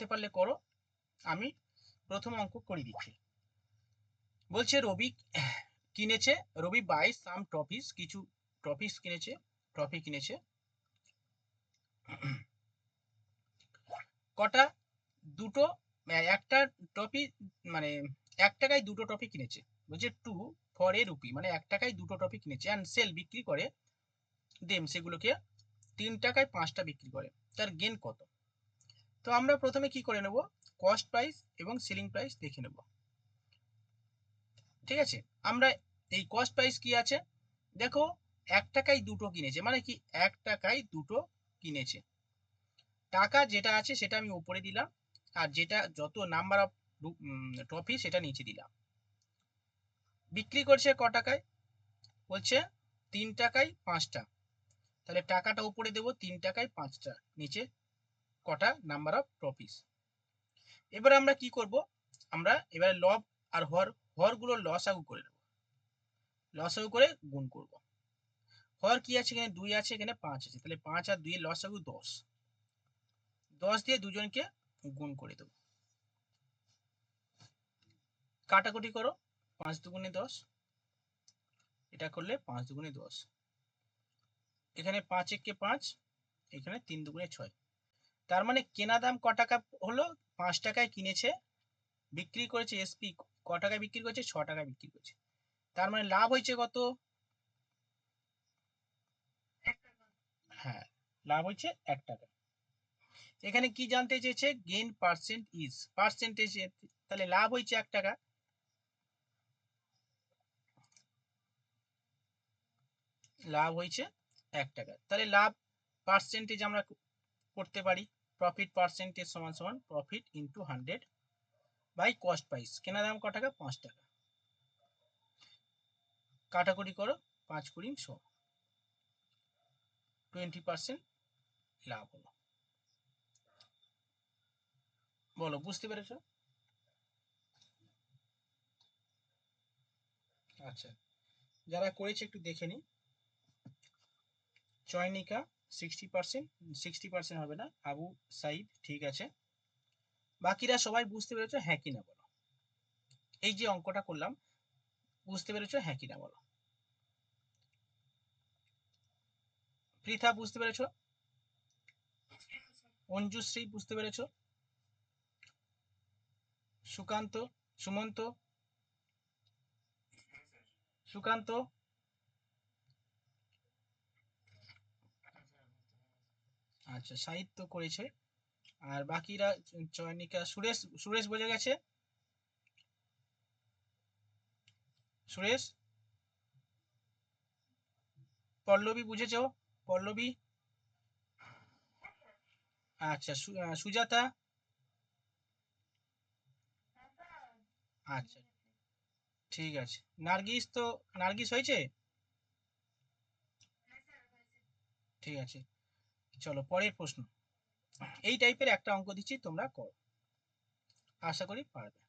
পারতে পারলে করো, আমি প্রথম অঙ্ক করে দিচ্ছি। বলছে রবি কিনেছে, রবি বাই সাম ট্রফিস, কিছু ট্রফিস কিনেছে, ট্রফি কিনেছে। কটা? দুটো, একটা ট্রফি, মানে 1 টাকায় দুটো ট্রফি কিনেছে। বলছে 2 ফর এ রুপি, মানে 1 টাকায় দুটো ট্রফি কিনেছে, অ্যান্ড সেল বিক্রি করে দেম, সেগুলোকে 3 টাকায় 5টা বিক্রি করে, তার গেন কত? তো আমরা প্রথমে কি করে নেব, কস্ট প্রাইস এবং সেলিং প্রাইস দেখে নেব। ঠিক আছে, আমরা এই কস্ট প্রাইস কি আছে দেখো, 1 টাকায় দুটো কিনেছে, মানে কি 1 টাকায় দুটো কিনেছে। টাকা যেটা আছে সেটা আমি উপরে দিলাম, আর যেটা যত নাম্বার অফ ট্রফি সেটা নিচে দিলাম। বিক্রি করছে ক টাকায়? বলছে 3 টাকায় 5টা, তাহলে টাকাটা উপরে দেবো, 3 টাকায় 5টা, নিচে কটা নাম্বার অফ ট্রফিস। এবার আমরা কি করব, আমরা এবারে লব আর হরগুলো লসাগু করে নেব, লসাগু করে গুণ করব। হর কি আছে, এখানে 2 আছে, এখানে 5 আছে, তাহলে 5 আর 2 এর লসাগু 10, 10 দিয়ে দুজনকে গুণ করে দেবো। কাটাকুটি করো, 5 দুগুণে 10, এটা করলে 5 দুগুণে 10, এখানে 5 একে 5, এখানে 3 দুগুণে 6। তার মানে কেনা দাম ক টাকা হলো, 5 টাকায় কিনেছে, বিক্রি করেছে এসপি ক টাকায় বিক্রি করেছে, 6 টাকায় বিক্রি করেছে। তার মানে লাভ হয়েছে কত? হ্যাঁ, লাভ হচ্ছে 1 টাকা। এখানে কি জানতে চেয়েছে, গেইন পার্সেন্ট ইজ, পার্সেন্টেজ, তাহলে লাভ হয়েছে 1 টাকা, লাভ হয়েছে 1 টাকা। তাহলে লাভ পার্সেন্টেজ আমরা করতে পারি, প্রফিট পার্সেন্টেজ সমান সমান profit into 100 by cost price. কেনা দাম ক টাকা, 5 টাকা। কাটাকুটি করো, 5 কুড়ি 100, 20% লাভ হলো। বলো, বুঝতে পেরেছো? আচ্ছা, যারা করেছে একটু দেখে নি। চয়নিকা 60%, 60% হবে না, আবু সাইদ ঠিক আছে। বাকিরা সবাই বুঝতে পেরেছো, হ্যাঁ কি না বলো। এই যে অঙ্কটা করলাম, বুঝতে পেরেছো, হ্যাঁ কি না বলো। পৃথা বুঝতে পেরেছো? অঞ্জুশ্রী বুঝতে পেরেছো? সুকান্ত, সুমন্ত, সুকান্ত, আচ্ছা সাহিত্য করেছে। আর বাকিরা, চয়নিকা, সুরেশ, সুরেশ বোঝা গেছে? সুরেশ, পল্লবী বুঝেছো? পল্লবী, আচ্ছা সুজাতা, আচ্ছা ঠিক আছে। নার্গিস তো, নার্গিস হয়েছে? ঠিক আছে, চলো পরের প্রশ্ন। এই টাইপের একটা অঙ্ক দিচ্ছি, তোমরা করো, আশা করি পারবে।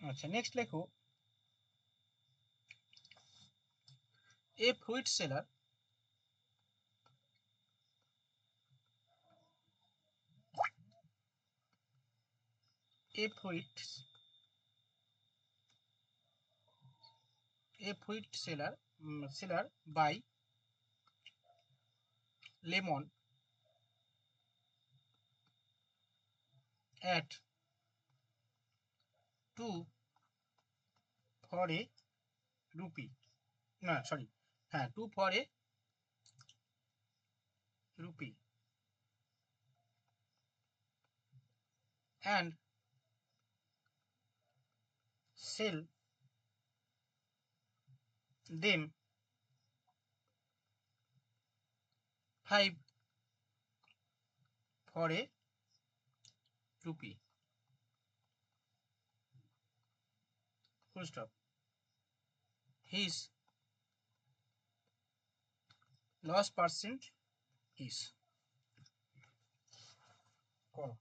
আচ্ছা নেক্সট লেখো, a fruit seller, a fruit, a fruit seller, seller buy lemon at 2 for a rupee, না সরি, হ্যাঁ 2 for a rupee, and sell them 5 for a rupee, full stop. His loss percent is করো।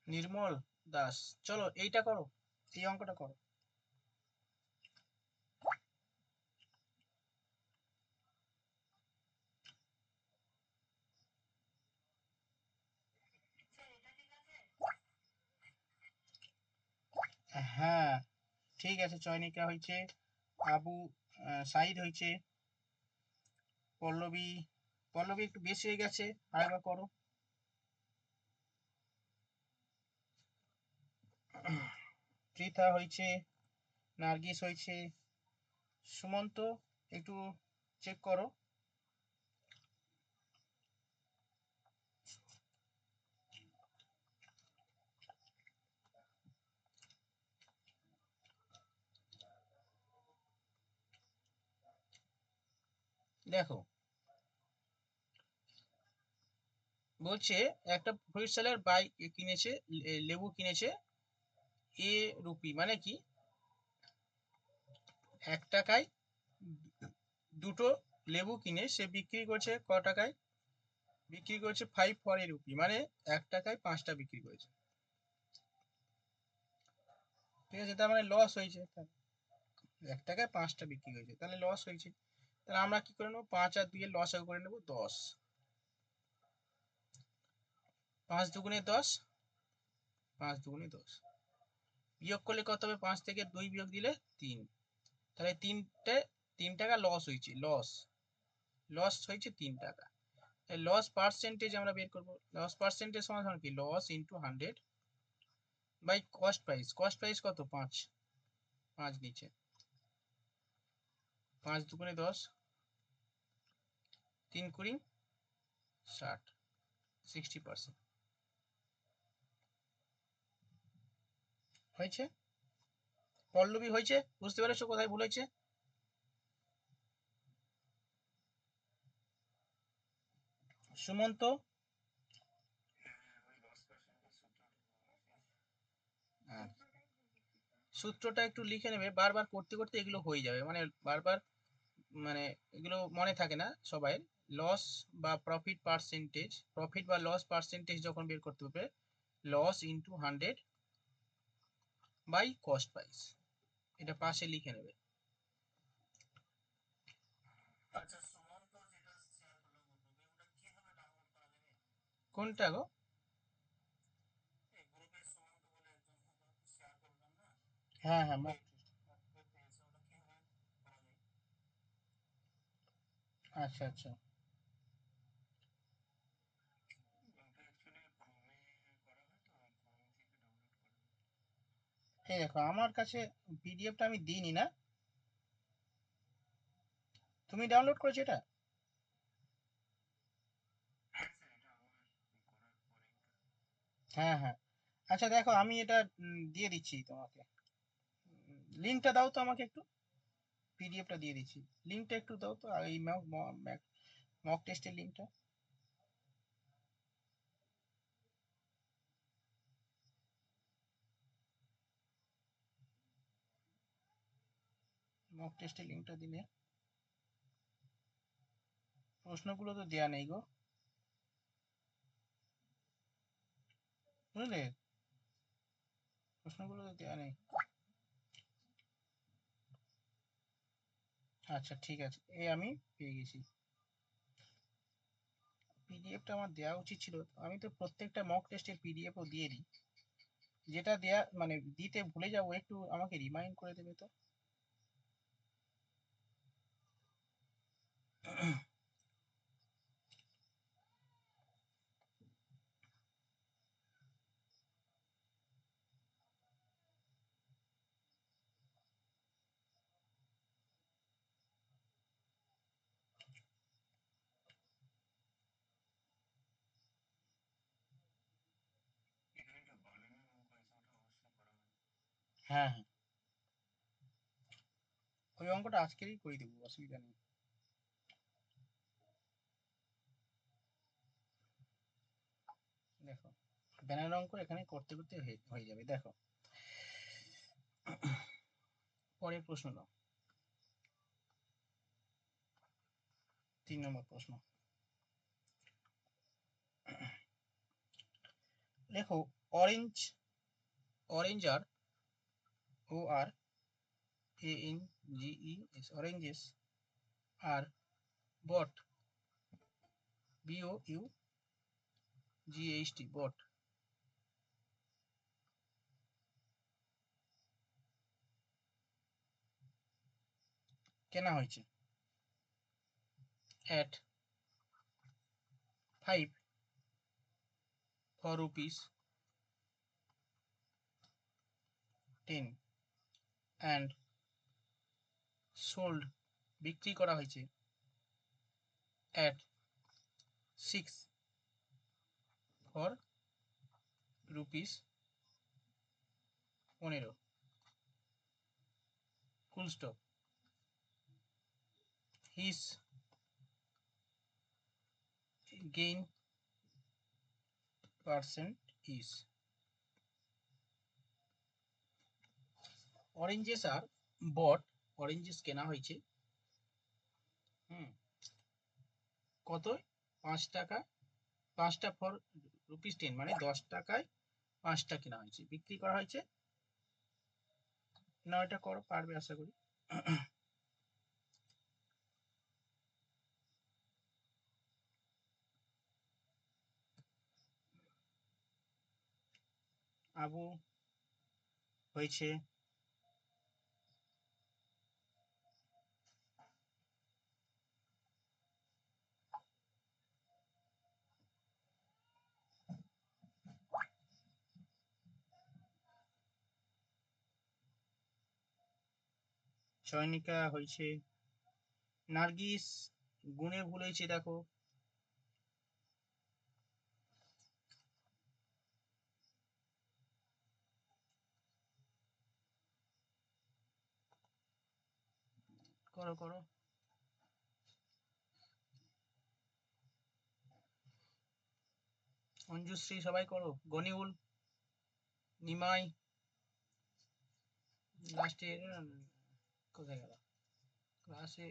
নির্মল দাস, চলো এইটা করো, এই অঙ্কটা করো। হ্যাঁ ঠিক আছে, চয়নিকা হয়েছে, আবু সাইদ হয়েছে, পল্লবী, পল্লবী একটু বেশি হয়ে গেছে, আরেকবার করো। পৃথা হয়েছে, নার্গিস হয়েছে, সুমন্ত একটু চেক করো। দেখো বলছে একটা ফ্রুট সেলার কিনেছে, লেবু কিনেছে এ রুপি, মানে কি 1 টাকায় দুটো লেবু কিনে সে বিক্রি করছে ক টাকায়, বিক্রি করছে 5 রুপি, মানে 1 টাকায় 5টা বিক্রি করেছে। ঠিক আছে, তার মানে লস হয়েছে, 1 টাকায় 5টা বিক্রি হয়েছে, তাহলে লস হয়েছে। তাহলে আমরা কি করে নেবো, 5 আর 2 এর লস করে নেবো 10, 5 দুগুণে 10, 5 দুগুণে 10, বিয়োগ করলে কত হবে, 5 থেকে 2 বিয়োগ দিলে 3, তাহলে 3 টাকা লস হয়েছে, লস লস হয়েছে 3 টাকা। লস পার্সেন্টেজ আমরা বের করবো, লস পার্সেন্টেজ সমান কি, loss into 100 by cost price, cost price কত 5, 5 নিচে, 5 দুগুণে 10, 3 কুড়ি 60, 60% হয়েছে। পল্লবী হয়েছে, বুঝতে পেরেছো কোথায় ভুল হয়েছে? সুমন্ত, সূত্রটা একটু লিখে নেবে, বারবার করতে করতে এগুলো হয়ে যাবে, মানে বারবার, মানে এগুলো মনে থাকে না সবাই। লস বা প্রফিট পার্সেন্টেজ, প্রফিট বা লস পার্সেন্টেজ যখন বের করতে হবে, loss into 100 by cost price, এটা পাশে লিখে নেবে। কোনটা গো? হ্যাঁ হ্যাঁ আচ্ছা আচ্ছা, এই দেখো আমার কাছে পিডিএফটা আমি দিইনি না, তুমি ডাউনলোড করেছো এটা? হ্যাঁ হ্যাঁ, আচ্ছা দেখো আমি এটা দিয়ে দিচ্ছি তোমাকে, লিঙ্কটা দাও তো আমাকে একটু, পিডিএফটা দিয়ে দিচ্ছি, লিঙ্কটা একটু দাও তো, আর এই মক টেস্টের লিঙ্কটা, মক টেস্টের লিঙ্কটা দিলে, প্রশ্নগুলো তো দেয়া নেই গো, বুঝলে, প্রশ্নগুলো তো দেয়া নেই। আচ্ছা ঠিক আছে, এই আমি পেয়ে গেছি, পিডিএফটা আমার দেওয়া উচিত ছিল, আমি তো প্রত্যেকটা মক টেস্টের পিডিএফও দিয়ে দিই, যেটা দেয়া মানে দিতে ভুলে যাবো, একটু আমাকে রিমাইন্ড করে দেবে তো। হ্যাঁ হ্যাঁ, ওই অঙ্কটা আজকেরই করে দেবো, অসুবিধা নেই। দেখো ব্যানার অঙ্ক এখানে করতে করতে হয়ে যাবে। দেখো পরের প্রশ্ন নাও, 3 নম্বর প্রশ্ন। দেখো অরেঞ্জ, অরেঞ্জ আর O R A N G E S, oranges are bought, B O U G H T, bought কেনা হয়েছে at 5 for rupees 10 and sold, বিক্রি করা হয়েছে at 6 for rupees 15, full stop. His gain percent is, oranges are bought, oranges কেনা হয়েছে কত, 5 টাকা, 5টা ফর রুপিস 10 মানে 10 টাকায় 5টা কেনা হয়েছে, বিক্রি করা হয়েছে। না এটা করো, পারবে আশা করি। আবু হয়েছে চয়নিকা হয়েছে, নার্গিস গুণে ভুল হয়েছে, দেখো করো করো, অঞ্জুশ্রী সবাই করো, গনিউল, নিমাই, লাস্টে কোথায় গেল ক্লাসে,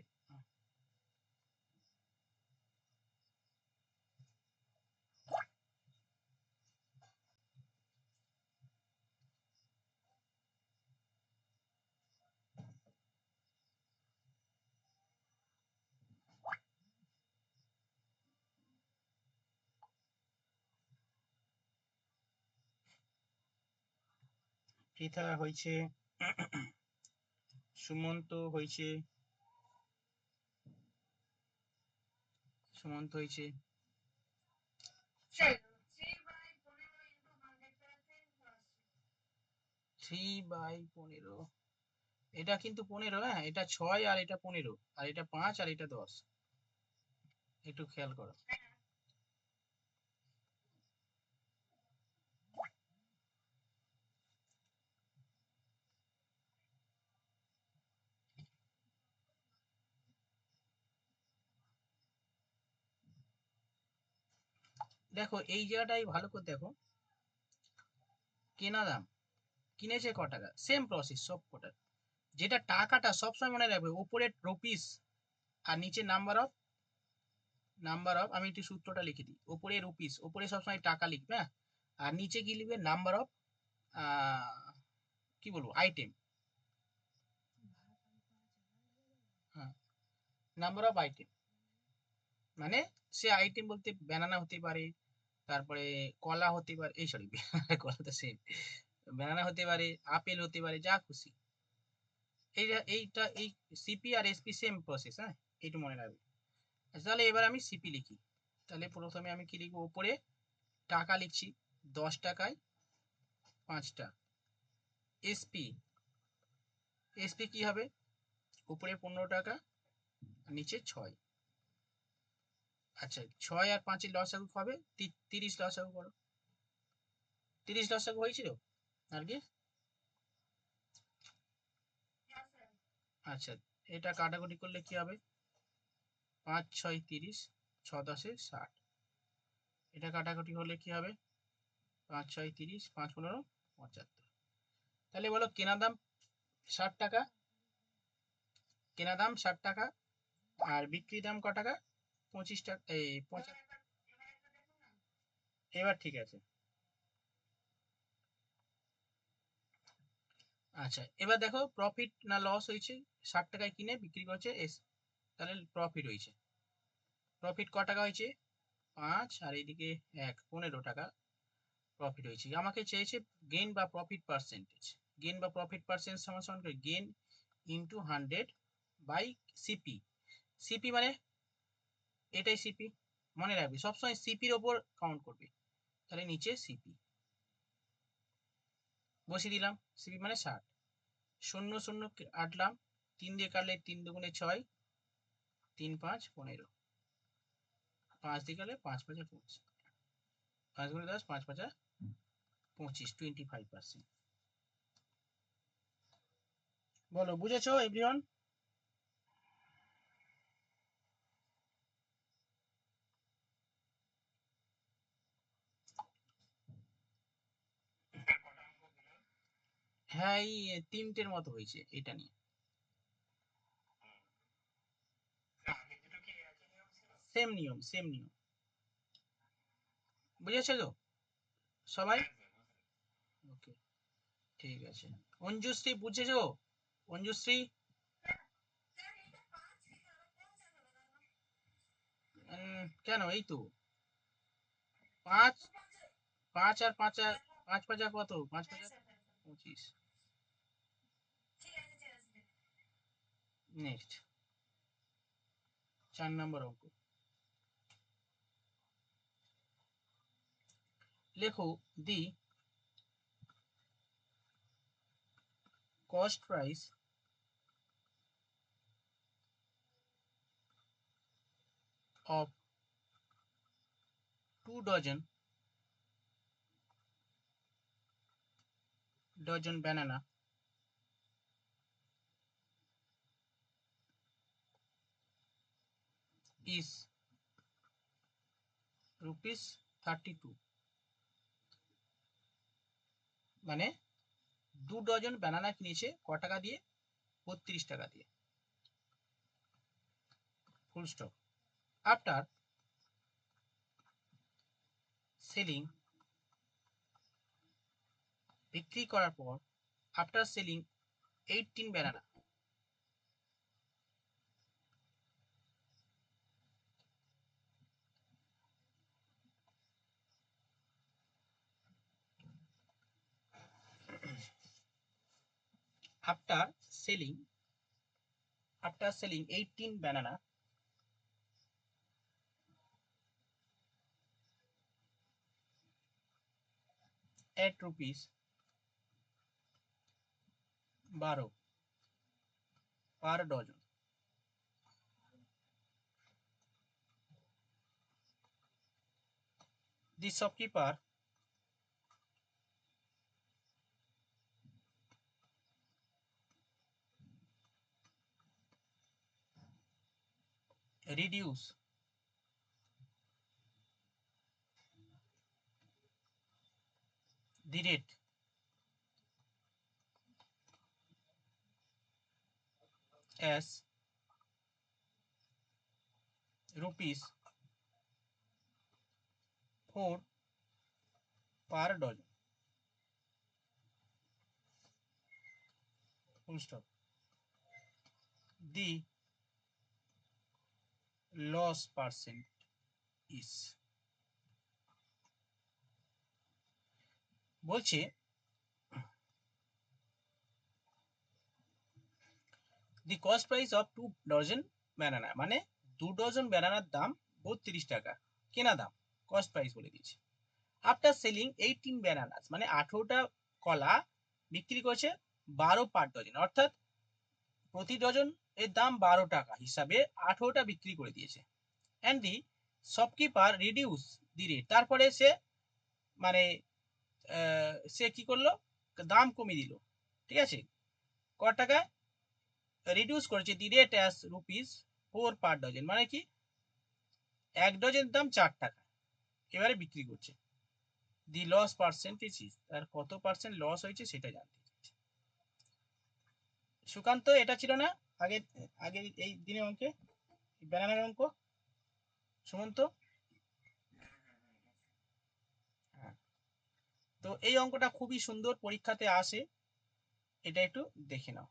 পৃথা হয়েছে, সুমন্ত হয়েছে, সুমন্ত হয়েছে, 3/15, এটা কিন্তু 15, হ্যাঁ এটা 6 আর এটা 15, আর এটা 5 আর এটা 10, একটু খেয়াল করো। দেখো এই জায়গাটাই ভালো করে দেখো, কেনা দাম, কিনেছে ক টাকা, সেম প্রসেস সব কটা, যেটা টাকাটা সবসময় মনে রাখবে, উপরে রুপিস আর নিচে নাম্বার অফ, আমি একটু সূত্রটা লিখে দিই, উপরে রুপিস, উপরে সবসময় টাকা লিখবে, হ্যাঁ, আর নিচে কি লিখবে, নাম্বার অফ, কি বলবো, আইটেম, হ্যাঁ নাম্বার অফ আইটেম, মানে সে আইটেম বলতে ব্যানানা হতে পারে, তারপরে কলা হতে পারে, এই সরি কলা তো সেম, ব্যানানা হতে পারে, আপেল হতে পারে, যা খুশি। এইটা এই সিপি আর এসপি সেম প্রসেস, হ্যাঁ, এইটু মনে রাখবে। আচ্ছা, তাহলে এবার আমি সিপি লিখি। তাহলে প্রথমে আমি কি লিখবো, উপরে টাকা লিখছি, 10 টাকায় 5টা। এসপি, এসপি কি হবে, উপরে 15 টাকা, নিচে 6। আচ্ছা, 6 আর 5-এর লসাগু হবে 30, লসাগু করো। 30 লসাগু হয়েছিল আর কি। আচ্ছা, এটা কাটাকুটি করলে কি হবে, 5 6 30, 6 10 60। এটা কাটাকুটি হলে কি হবে, 5 6 30, 5 15 75। তাহলে বলো কেনা দাম 60 টাকা, কেনা দাম 60 টাকা, আর বিক্রি দাম ক টাকা, 25 টাকা, এই 75। এবার ঠিক আছে। আচ্ছা, এবার দেখো প্রফিট না লস হয়েছে, 60 টাকায় কিনে বিক্রি করছে তাহলে প্রফিট হয়েছে। প্রফিট ক টাকা হয়েছে, 5, আর এইদিকে 1, 15 টাকা প্রফিট হয়েছে। আমাকে চেয়েছে গেইন বা প্রফিট পার্সেন্টেজ। গেইন বা প্রফিট পার্সেন্টেজ সমান সমান করে gain into 100 by CP. CP মানে এটাই সিপি, মনে রাখবি সবসময় সিপির ওপর কাউন্ট করবি। তাহলে নিচে সিপি বসিয়ে দিলাম, সিপি মানে 60। 0 0 কাটলাম, 3 দিয়ে কাটলে 3 দুগুণে 6, 3 5 15, 5 দিয়ে কাটলে 5 5 25, 5 গুণে 10, 5 5 25, 25%। বলো বুঝেছো এভরিওয়ান? হ্যাঁ, এই 3টের মতো হয়েছে এটা নিয়ে। সেম নিয়ম, সেম নিয়ম, বুঝেছো তো সবাই? ওকে, ঠিক আছে। অঞ্জুশ্রী বুঝেছো? অঞ্জুশ্রী, কেন, এই তো 5, 5 আর 5 আর 5 5 কত, 5 5 25। নেক্সট 4 নম্বর অঙ্ক লেখো, দি cost price of 2 dozen banana is rupees 32। মানে 2 ডজন ব্যানানা কিনেছে ক টাকা দিয়ে, 32 টাকা দিয়ে, ফুল স্টপ। আফটার সেলিং, বিক্রি করার পর, after selling 18 banana, after selling, after selling 18 banana at rupees 12 per dozen, the shopkeeper reduce the rate as rupees 4 per dozen, full stop. The loss percent ইস বলছে the cost price of 2 dozen banana, মানে 2 dozen ব্যানানার দাম 32 টাকা কেনা দাম, cost price বলে দিয়েছে। After selling 18 bananas, মানে 18টা কলা বিক্রি করেছে 12 পার ডজন, অর্থাৎ প্রতি ডজন এর দাম 12 টাকা হিসাবে 18টা বিক্রি করে দিয়েছে। And the shopkeeper reduce the rate, তারপরে সে মানে সে কি করলো, দাম কমিয়ে দিল, ঠিক আছে, ক টাকা রিডিউস করেছে, the rate as ₹4 per dozen, মানে কি এক ডজনের দাম 4 টাকা এবারে বিক্রি করছে। দি লস পার্সেন্টেজ ইজ, আর কত পার্সেন্ট লস হয়েছে সেটা জানতে চাইছে। সুকান্ত এটা ছিল না আগে, আগে এই দিনের অঙ্কে ব্যানানার অঙ্ক, সুমন্ত? হ্যাঁ, তো এই অঙ্কটা খুবই সুন্দর, পরীক্ষাতে আসে, এটা একটু দেখে নাও।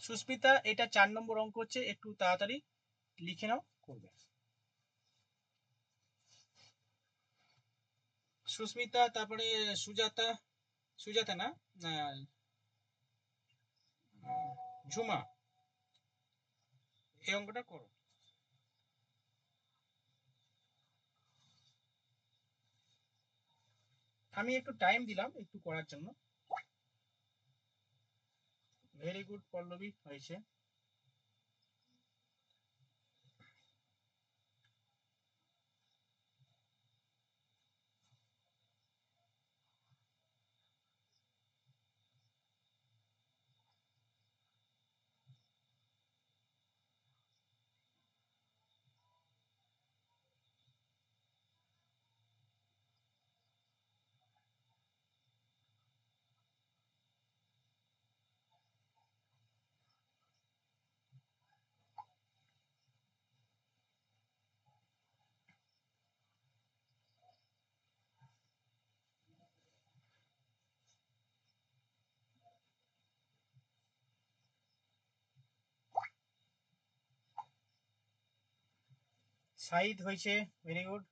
সুস্মিতা এটা 4 নম্বর অঙ্ক হচ্ছে, একটু তাড়াতাড়ি লিখে নাও, করবে। সুস্মিতা, তারপরে সুজাতা, সুজাতা না, না, ঝুমা, এই অঙ্কটা করো। আমি একটু টাইম দিলাম একটু করার জন্য। ভেরি গুড পল্লবী, হয়েছে। সাইদ হয়েছে, ভেরি গুড।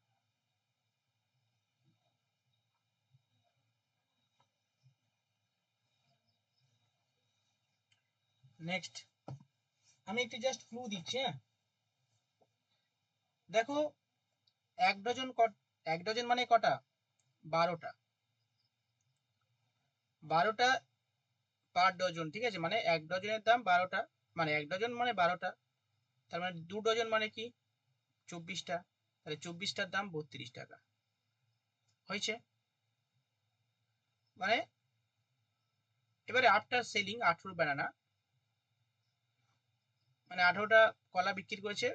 নেক্সট আমি একটু জাস্ট ক্লু দিচ্ছি, হ্যাঁ দেখো, এক ডজন এক ডজন মানে কটা, 12টা, 12টা পার ডজন, ঠিক আছে, মানে এক ডজনের দাম 12টা, মানে এক ডজন মানে 12টা, তার মানে 2 ডজন মানে কি 24টা, তাহলে 24টার দাম 32 টাকা হয়েছে। মানে এবারে আফটার সেলিং 18 ব্যানানা, মানে 18টা কলা বিক্রি করেছে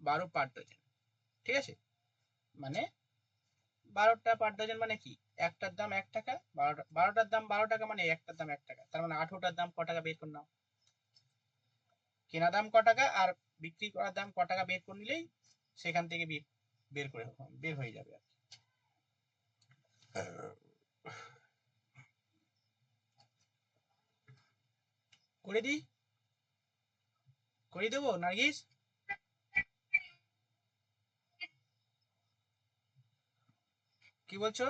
12 পার ডজন, ঠিক আছে, মানে 12টা পার ডজন মানে কি একটার দাম 1 টাকা, 12টার দাম 12 টাকা, মানে একটার দাম 1 টাকা, তার মানে 18টার দাম ক টাকা বের করে নাও, কেনা দাম ক টাকা আর বিক্রি করার দাম ক টাকা বের করে নিলেই সেখান থেকে বের করে বের হয়ে যাবে আর করে দিই, করে দেবো নার্গিস? কি বলছো?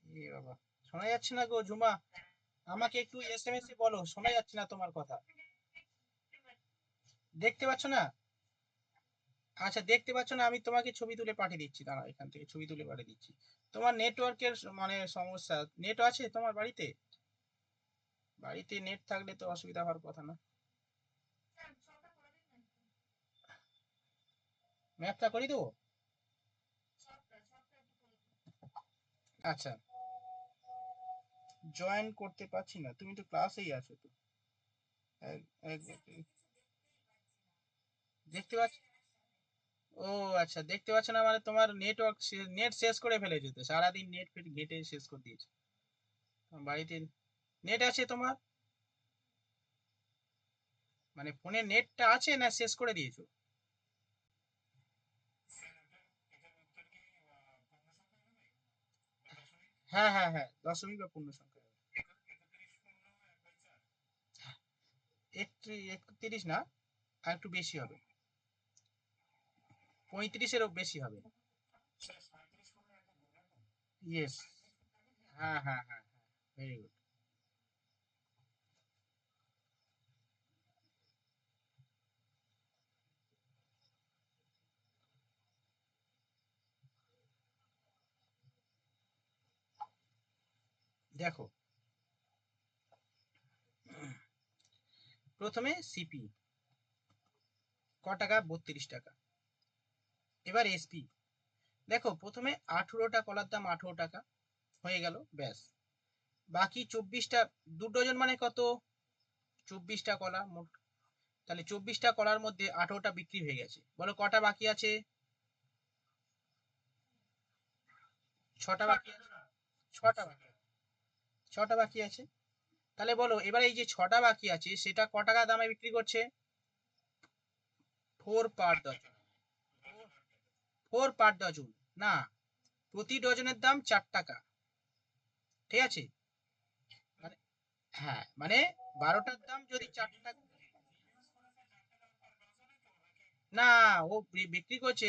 এ বাবা, শোনা যাচ্ছে না গো ঝুমা, আমাকে একটু এসএমএস এ বলো, শোনা যাচ্ছে না তোমার কথা। দেখতে পাচ্ছ না? আচ্ছা দেখতে পাচ্ছ না, আমি তোমাকে ছবি তুলে পাঠিয়ে দিচ্ছি, দাঁড়াও এখান থেকে ছবি তুলে পাঠিয়ে দিচ্ছি। তোমার নেটওয়ার্কের মানে সমস্যা, নেট আছে তোমার বাড়িতে? বাড়িতে নেট থাকলে তো অসুবিধা হওয়ার কথা না। ম্যাপটা করে দেবো, আচ্ছা। জয়েন করতে পারছি না, তুমি তো ক্লাসেই আছো তো। দেখতে পাচ্ছ? ও আচ্ছা, দেখতে পাচ্ছ না মানে তোমার নেটওয়ার্ক, নেট শেষ করে ফেলেছো তো, সারাদিন নেট ফেট ঘেটে শেষ করে দিয়েছো। তোমার বাড়িতে নেট আছে তোমার, মানে ফোনে নেটটা আছে না শেষ করে দিয়েছো? হ্যাঁ হ্যাঁ হ্যাঁ, দশমিক বা পূর্ণ সংখ্যা। 31 না, আর একটু বেশি হবে, 35-এরও বেশি হবে। ইয়েস, হ্যাঁ হ্যাঁ হ্যাঁ, ভেরি গুড। দেখো, প্রথমে সিপি ক টাকা, 32 টাকা। এবার এসপি, দেখো প্রথমে 18টা কলার দাম 18 টাকা, হয়ে গেল ব্যাস। বাকি 24টা, 2 ডজন মানে কত, 24টা কলা মোট। তাহলে 24টা কলার মধ্যে 18টা বিক্রি হয়ে গেছে, বলো কটা বাকি আছে? 6টা বাকি আছে, 6টা বাকি আছে, 6টা বাকি আছে। তাহলে বলো এবার এই যে 6টা বাকি আছে সেটা ক টাকা দামে বিক্রি করছে? 4 পার ডজন, 4 পার ডজন, না, প্রতি ডজনের দাম 4 টাকা, ঠিক আছে? মানে, হ্যাঁ মানে 12টার দাম যদি 4 টাকা, না, ও বিক্রি করছে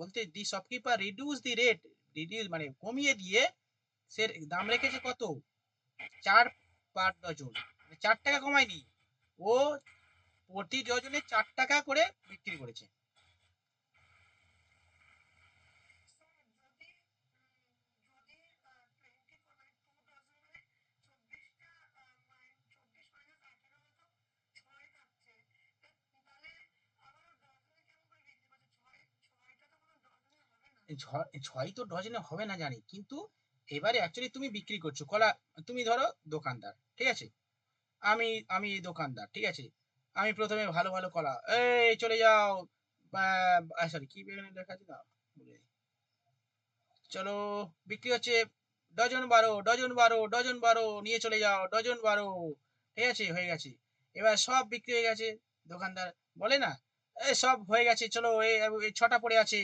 বলতে the shopkeeper reduce the rate, reduce মানে কমিয়ে দিয়ে সে দাম রেখেছে কত, 4 পার ডজন, 4 টাকা কমায়নি, ও প্রতি ডজনে 4 টাকা করে বিক্রি করেছে। ছয় তো ডজনে হবে না জানি, কিন্তু এবারে অ্যাকচুয়ালি তুমি বিক্রি করছো কলা, তুমি ধরো দোকানদার, ঠিক আছে, আমি আমি দোকানদার, ঠিক আছে, আমি প্রথমে ভালো ভালো কলা, এই চলে যাও, সরি কি বেগুন লেখা আছে না, ভুলে যাই। চলো, বিক্রি হচ্ছে ডজন 12, ডজন 12 নিয়ে চলে যাও, ডজন 12, ঠিক আছে, হয়ে গেছে। এবার সব বিক্রি হয়ে গেছে, দোকানদার বলে না, এই সব হয়ে গেছে, চলো এই এই 6টা পড়ে আছে,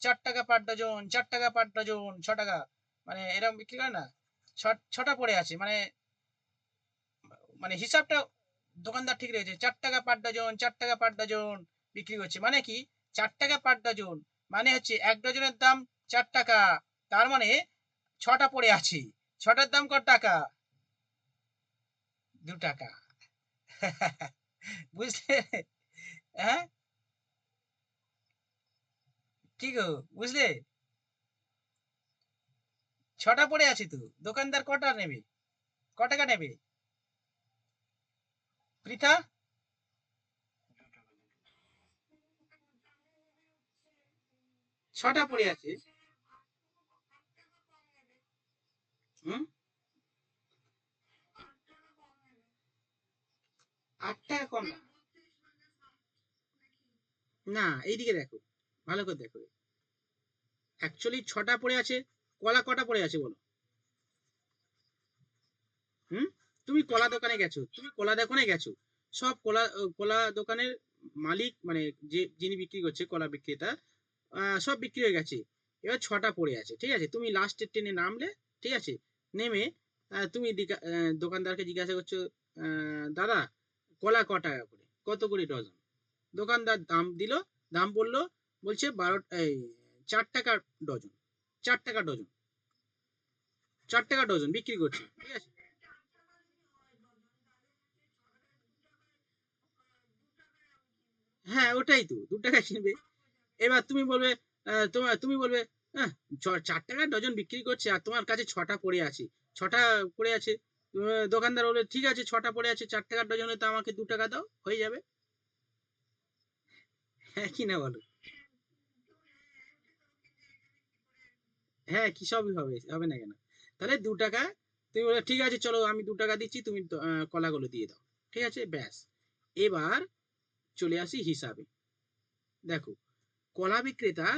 4 টাকা পার ডজন, 4 টাকা পার ডজন, 6 টাকা, মানে এরকম বিক্রি করে না, 6টা পড়ে আছে, মানে মানে হিসাবটা দোকানদার ঠিক রেখেছে, 4 টাকা পার ডজন, 4 টাকা পার ডজন বিক্রি করছে, মানে কি 4 টাকা পার ডজন, মানে হচ্ছে 1 ডজনের দাম 4 টাকা, তার মানে 6টা পড়ে আছে, 6টার দাম কত টাকা, 2 টাকা। বুঝলে? হ্যাঁ, কি গো, বুঝলে? 6টা পড়ে আছে তো, দোকানদার কটা নেবে, ক টাকা নেবে? পৃথা, 6টা পড়ে আছে, হুম, 8 টাকা কম না, না এইদিকে দেখো, ভালো করে দেখো, অ্যাকচুয়ালি 6টা পড়ে আছে, কলা কটা পড়ে আছে বলো? হুম, তুমি কলা দোকানে গেছো, তুমি কলা দোকানে গেছো, সব কলা কলা দোকানের মালিক মানে যে যিনি বিক্রি করছে কলা বিক্রেতা, সব বিক্রি হয়ে গেছে, এবার 6টা পড়ে আছে, ঠিক আছে, তুমি লাস্টের ট্রেনে নামলে, ঠিক আছে, নেমে তুমি দোকানদারকে জিজ্ঞাসা করছো, দাদা কলা ক টাকা করে, কত করে ডজন? দোকানদার দাম দিল, দাম বললো, বলছে 4 টাকা ডজন, 4 টাকা ডজন, 4 টাকা ডজন বিক্রি করছে, ঠিক আছে, হ্যাঁ ওটাই তো, 2 টাকা কিনবে। এবার তুমি বলবে, তুমি বলবে, হ্যাঁ, 4 টাকা ডজন বিক্রি করছে আর তোমার কাছে 6টা পড়ে আছে, 6টা পড়ে আছে, দোকানদার বলবে ঠিক আছে 6টা পড়ে আছে, 4 টাকা ডজনে তো আমাকে 2 টাকা দাও, হয়ে যাবে, হ্যাঁ কি না বলো? হ্যাঁ, কি সবই হবে, হবে না কেন? তাহলে 2 টাকা, তুমি বলে ঠিক আছে চলো আমি 2 টাকা দিচ্ছি, তুমি কলাগুলো দিয়ে দাও, ঠিক আছে, ব্যাস। এবার চলে আসি হিসাবে, দেখো কলা বিক্রেতা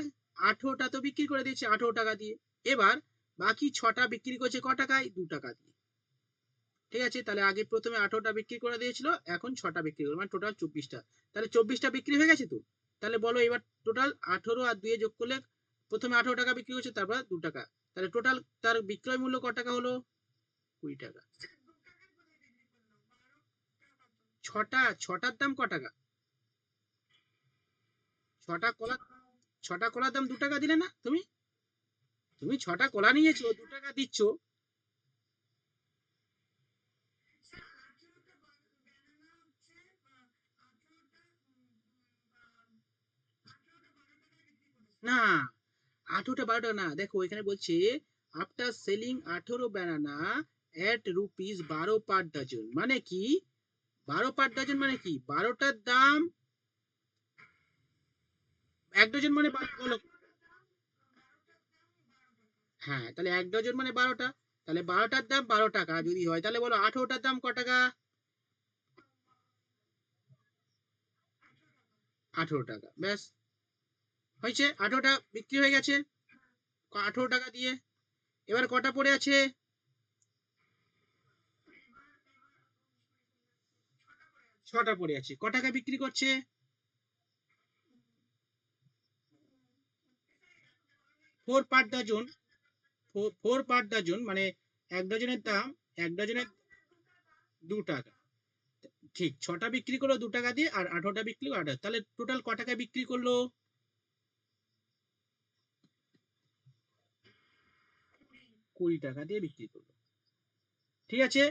18টা তো বিক্রি করে দিয়েছে 18 টাকা দিয়ে, এবার বাকি 6টা বিক্রি করছে ক টাকায়, 2 টাকা দিয়ে, ঠিক আছে, তাহলে আগে প্রথমে 18টা বিক্রি করে দিয়েছিল, এখন 6টা বিক্রি করলো, মানে টোটাল 24টা, তাহলে 24টা বিক্রি হয়ে গেছে তো। তাহলে বলো এবার টোটাল 18 আর 2 যোগ করলে, প্রথমে 18 টাকা বিক্রি করছে, তারপর 2 টাকা, তাহলে টোটাল তার বিক্রয় মূল্য ক টাকা হলো, 20 টাকা। ছটার দাম ক টাকা? ছটা কলা, ছটা কলার দাম 2 টাকা দিলে না তুমি? তুমি 6টা কলা নিয়েছো, 2 টাকা দিচ্ছ। না, 18টা 12টা না, দেখো এখানে বলছে আফটার সেলিং 18 ব্যানানা এট ₹12 পার ডজন, মানে কি 12 পার ডজন মানে কি 12টার দাম, 1 ডজন মানে বলো। হ্যাঁ, তাহলে 1 ডজন মানে 12টা, তাহলে 12টার দাম 12 টাকা যদি হয়, তাহলে বলো 18টার দাম ক টাকা? 18 টাকা, ব্যাস হয়েছে, 18টা বিক্রি হয়ে গেছে 18 টাকা দিয়ে। এবার কটা পড়ে আছে? 6টা পড়ে আছে, ক টাকা বিক্রি করছে? 4 পার ডজন, 4 পার ডজন মানে 1 ডজনের দাম, 1 ডজনের 2 টাকা। ঠিক, 6টা বিক্রি করলো 2 টাকা দিয়ে, আর 18টা বিক্রি করলো 8 টাকা, তাহলে টোটাল ক টাকা বিক্রি করলো? 20 টাকা দিয়ে বিক্রি করলো। ঠিক আছে,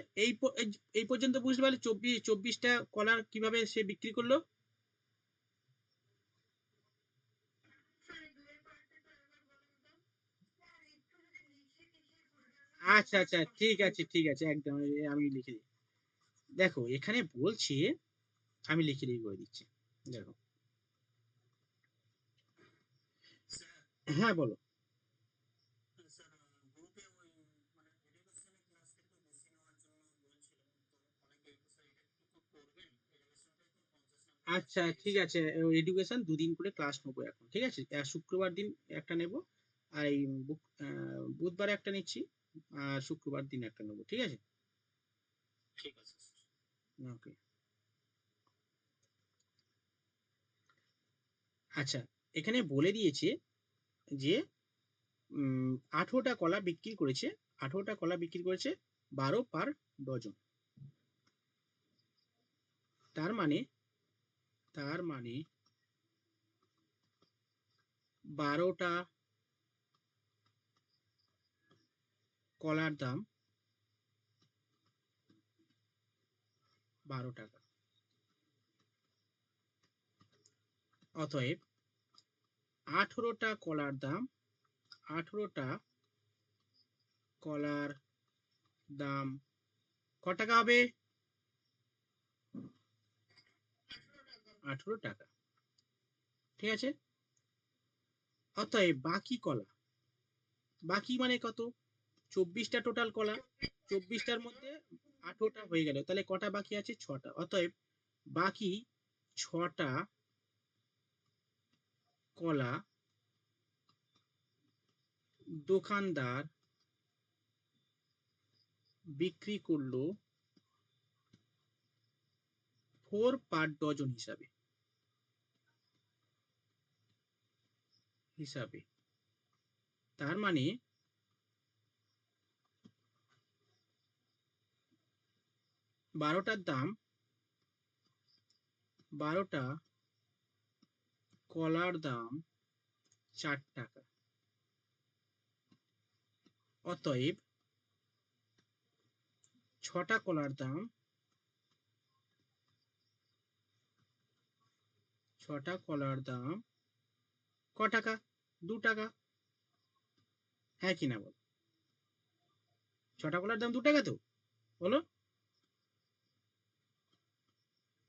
এই পর্যন্ত বুঝতে পারলে 24টা কলার কিভাবে সে বিক্রি করলো। আচ্ছা আচ্ছা, ঠিক আছে ঠিক আছে, একদম আমি লিখে দিই। দেখো এখানে বলছে, আমি লিখে দিয়ে করে দিচ্ছি। দেখো, হ্যাঁ বলো। আচ্ছা ঠিক আছে, এডুকেশন 2 দিন করে ক্লাস নেবো এখন, ঠিক আছে, শুক্রবার দিন একটা নেব, আর এই বুধবারে একটা নিচ্ছি, আর শুক্রবার দিন একটা নেবো, ঠিক আছে। ওকে। আচ্ছা, এখানে বলে দিয়েছে যে 18টা কলা বিক্রি করেছে, 18টা কলা বিক্রি করেছে 12 পার ডজন। তার মানে, তার মানে 12টা কলার দাম 12 টাকা। অতএব 18টা কলার দাম, 18টা কলার দাম ক টাকা হবে? 18 টাকা, ঠিক আছে। অতএব বাকি কলা, বাকি মানে কত? 24টা টোটাল কলা, 24টার মধ্যে 18টা হয়ে গেল, তাহলে কটা বাকি আছে? 6টা। অতএব বাকি 6টা কলা দোকানদার বিক্রি করলো 4 পার ডজন হিসাবে, হিসাবে। তার মানে 12টার দাম, 12টা কলার দাম 4 টাকা। অতএব 6টা কলার দাম, 6টা কলার দাম ক টাকা? 2 টাকা। হ্যাঁ কি না বল? 6টা কলার দাম 2 টাকা তো, বলো,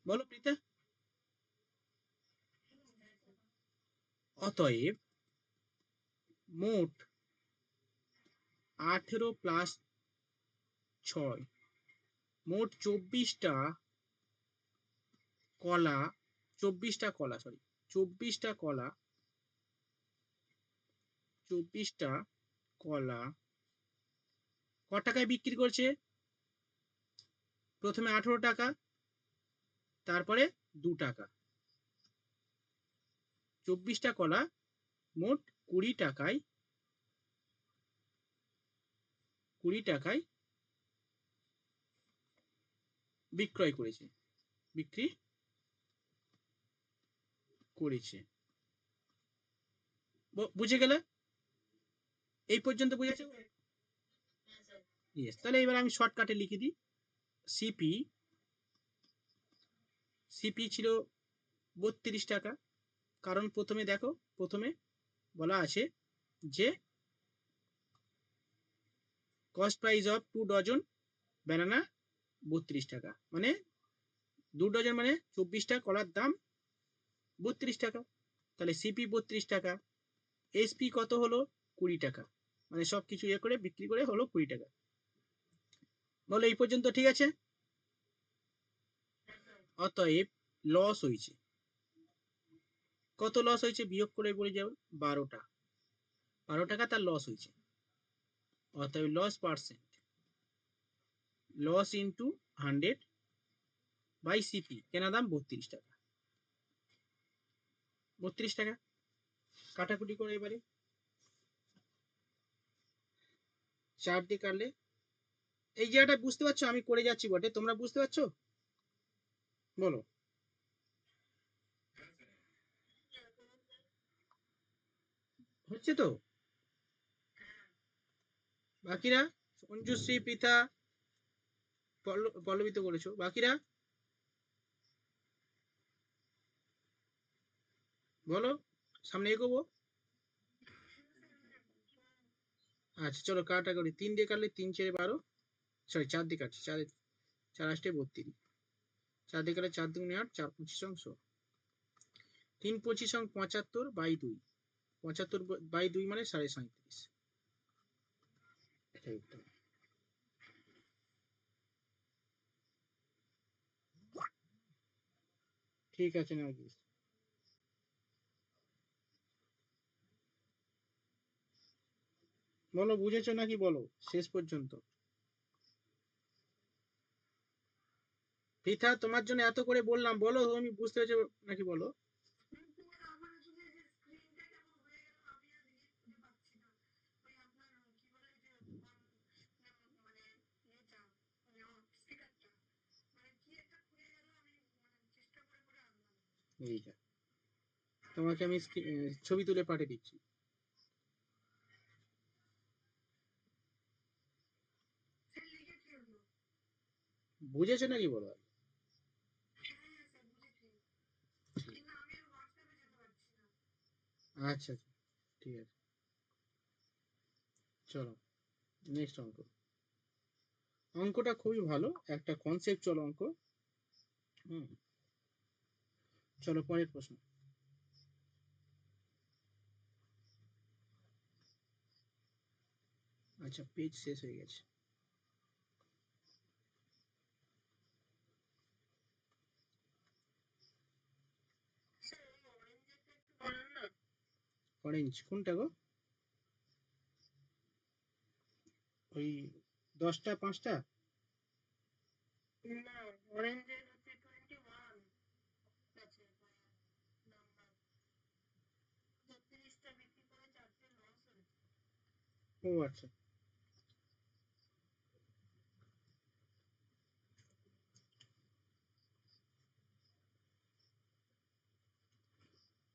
বলো প্রীতা। অতএব মোট 18 + 6, মোট 24টা কলা, 24টা কলা, 24টা কলা ক টাকায় বিক্রি করছে? প্রথমে 18 টাকা, তারপরে 2 টাকা, 24টা কলা মোট 20 টাকায়, 20 টাকায় বিক্রয় করেছে। বিক্রি করেছে। বুঝে গেলে? এই পর্যন্ত বুঝেছো? ইয়েস। তাহলে এবার আমি শর্টকাটে লিখে দিই। সিপি সিপি ছিল 32 টাকা, কারণ প্রথমে দেখো, প্রথমে বলা আছে যে cost price of 2 dozen banana 32 টাকা, মানে 2 ডজন মানে 24টা কলার দাম 32 টাকা। তাহলে সিপি 32 টাকা, এসপি কত হলো 20 টাকা, মানে সব কিছু ইয়ে করে বিক্রি করে হলো 20 টাকা। বলো এই পর্যন্ত ঠিক আছে? অতএব লস হয়েছে, কত লস হয়েছে বিয়োগ করে বলে যাও, 12 টাকা তার লস হয়েছে। অতএব loss percent, loss into 100 by CP, কেনা দাম 32 টাকা, 32 টাকা। কাটাকুটি করে এবারে 4 দিয়ে কাটলে, এই জায়গাটা বুঝতে পারছো? আমি করে যাচ্ছি বটে, তোমরা বুঝতে পারছো? বলো। হচ্ছে তো? বাকিরা? অঞ্জুশ্রী, পৃথা, পল্লবী তো করেছো, বাকিরা বলো, সামনে এগোবো। আচ্ছা চলো কাটা করি, 3 দিয়ে কাটলে 3 4 12, সরি 4 দিয়ে কাটছি, 4 4 8 32, 4 দিয়ে কাটলে 4 2 8, 4 25 অংশ, 3 25 অঙ্ক 75 বাই 2, 75 বাই 2 মানে 37.5। এটাই উত্তর। ঠিক আছে নার্গিস, বলো বুঝেছো নাকি, বলো শেষ পর্যন্ত। পৃথা তোমার জন্য এত করে বললাম, বলো তুমি বুঝতে পেরেছো নাকি, বলো। এইটা তোমাকে আমি ছবি তুলে পাঠিয়ে দিচ্ছি। বুঝেছো নাকি বলো। আচ্ছা ঠিক আছে, চলো নেক্সট অঙ্ক। অঙ্কটা খুবই ভালো, একটা কনসেপচুয়াল অঙ্ক। হুম, চলো পরের প্রশ্ন। আচ্ছা পেজ শেষ হয়ে গেছে। অরেঞ্জ কোনটা গো? ওই 10টা 5টা? ও আচ্ছা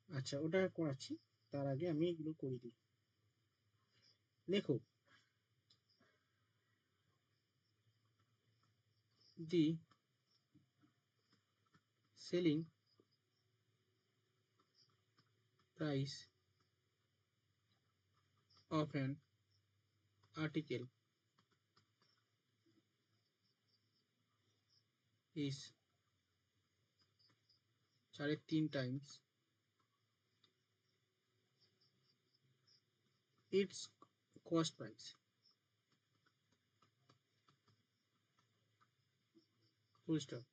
আচ্ছা, ওটা করাচ্ছি, তার আগে আমি এগুলো করে দিই। দেখো, the selling price of an article is 3 times its cost price, full stop.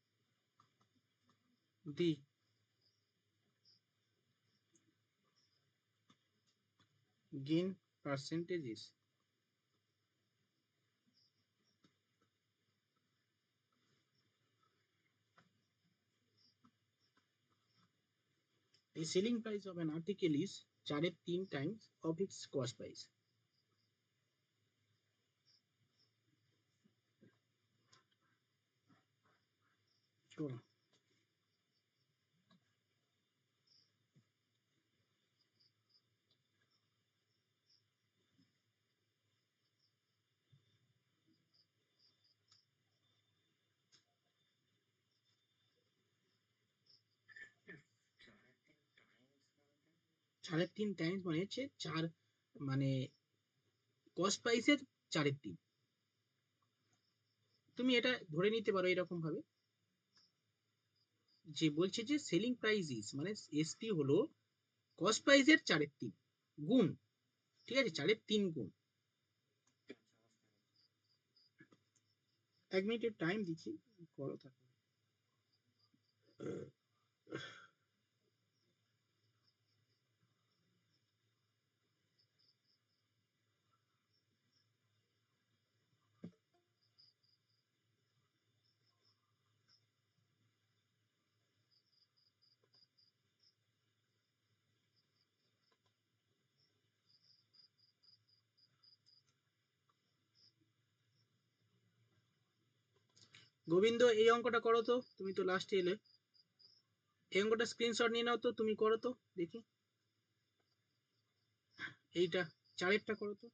The gain percentages the selling price of an article is 3 times of its cost price. চলো 3.5 টাইমস মানে হচ্ছে 4, মানে কস্ট প্রাইসের 4/3। তুমি এটা ধরে নিতে পারো এরকম ভাবে, যে বলছে যে সেলিং প্রাইস ইজ মানে এসপি হলো কস্ট প্রাইসের 4/3 গুণ, ঠিক আছে, 4/3 গুণ। 1 মিনিটের টাইম দিচ্ছি, করো থাকো। গোবিন্দ এই অঙ্কটা করো তো, তুমি তো লাস্টে এলে, এই অঙ্কটা স্ক্রিনশট নিয়ে নাও তো, তুমি করো তো দেখি, এইটা 4-এরটা করো তো।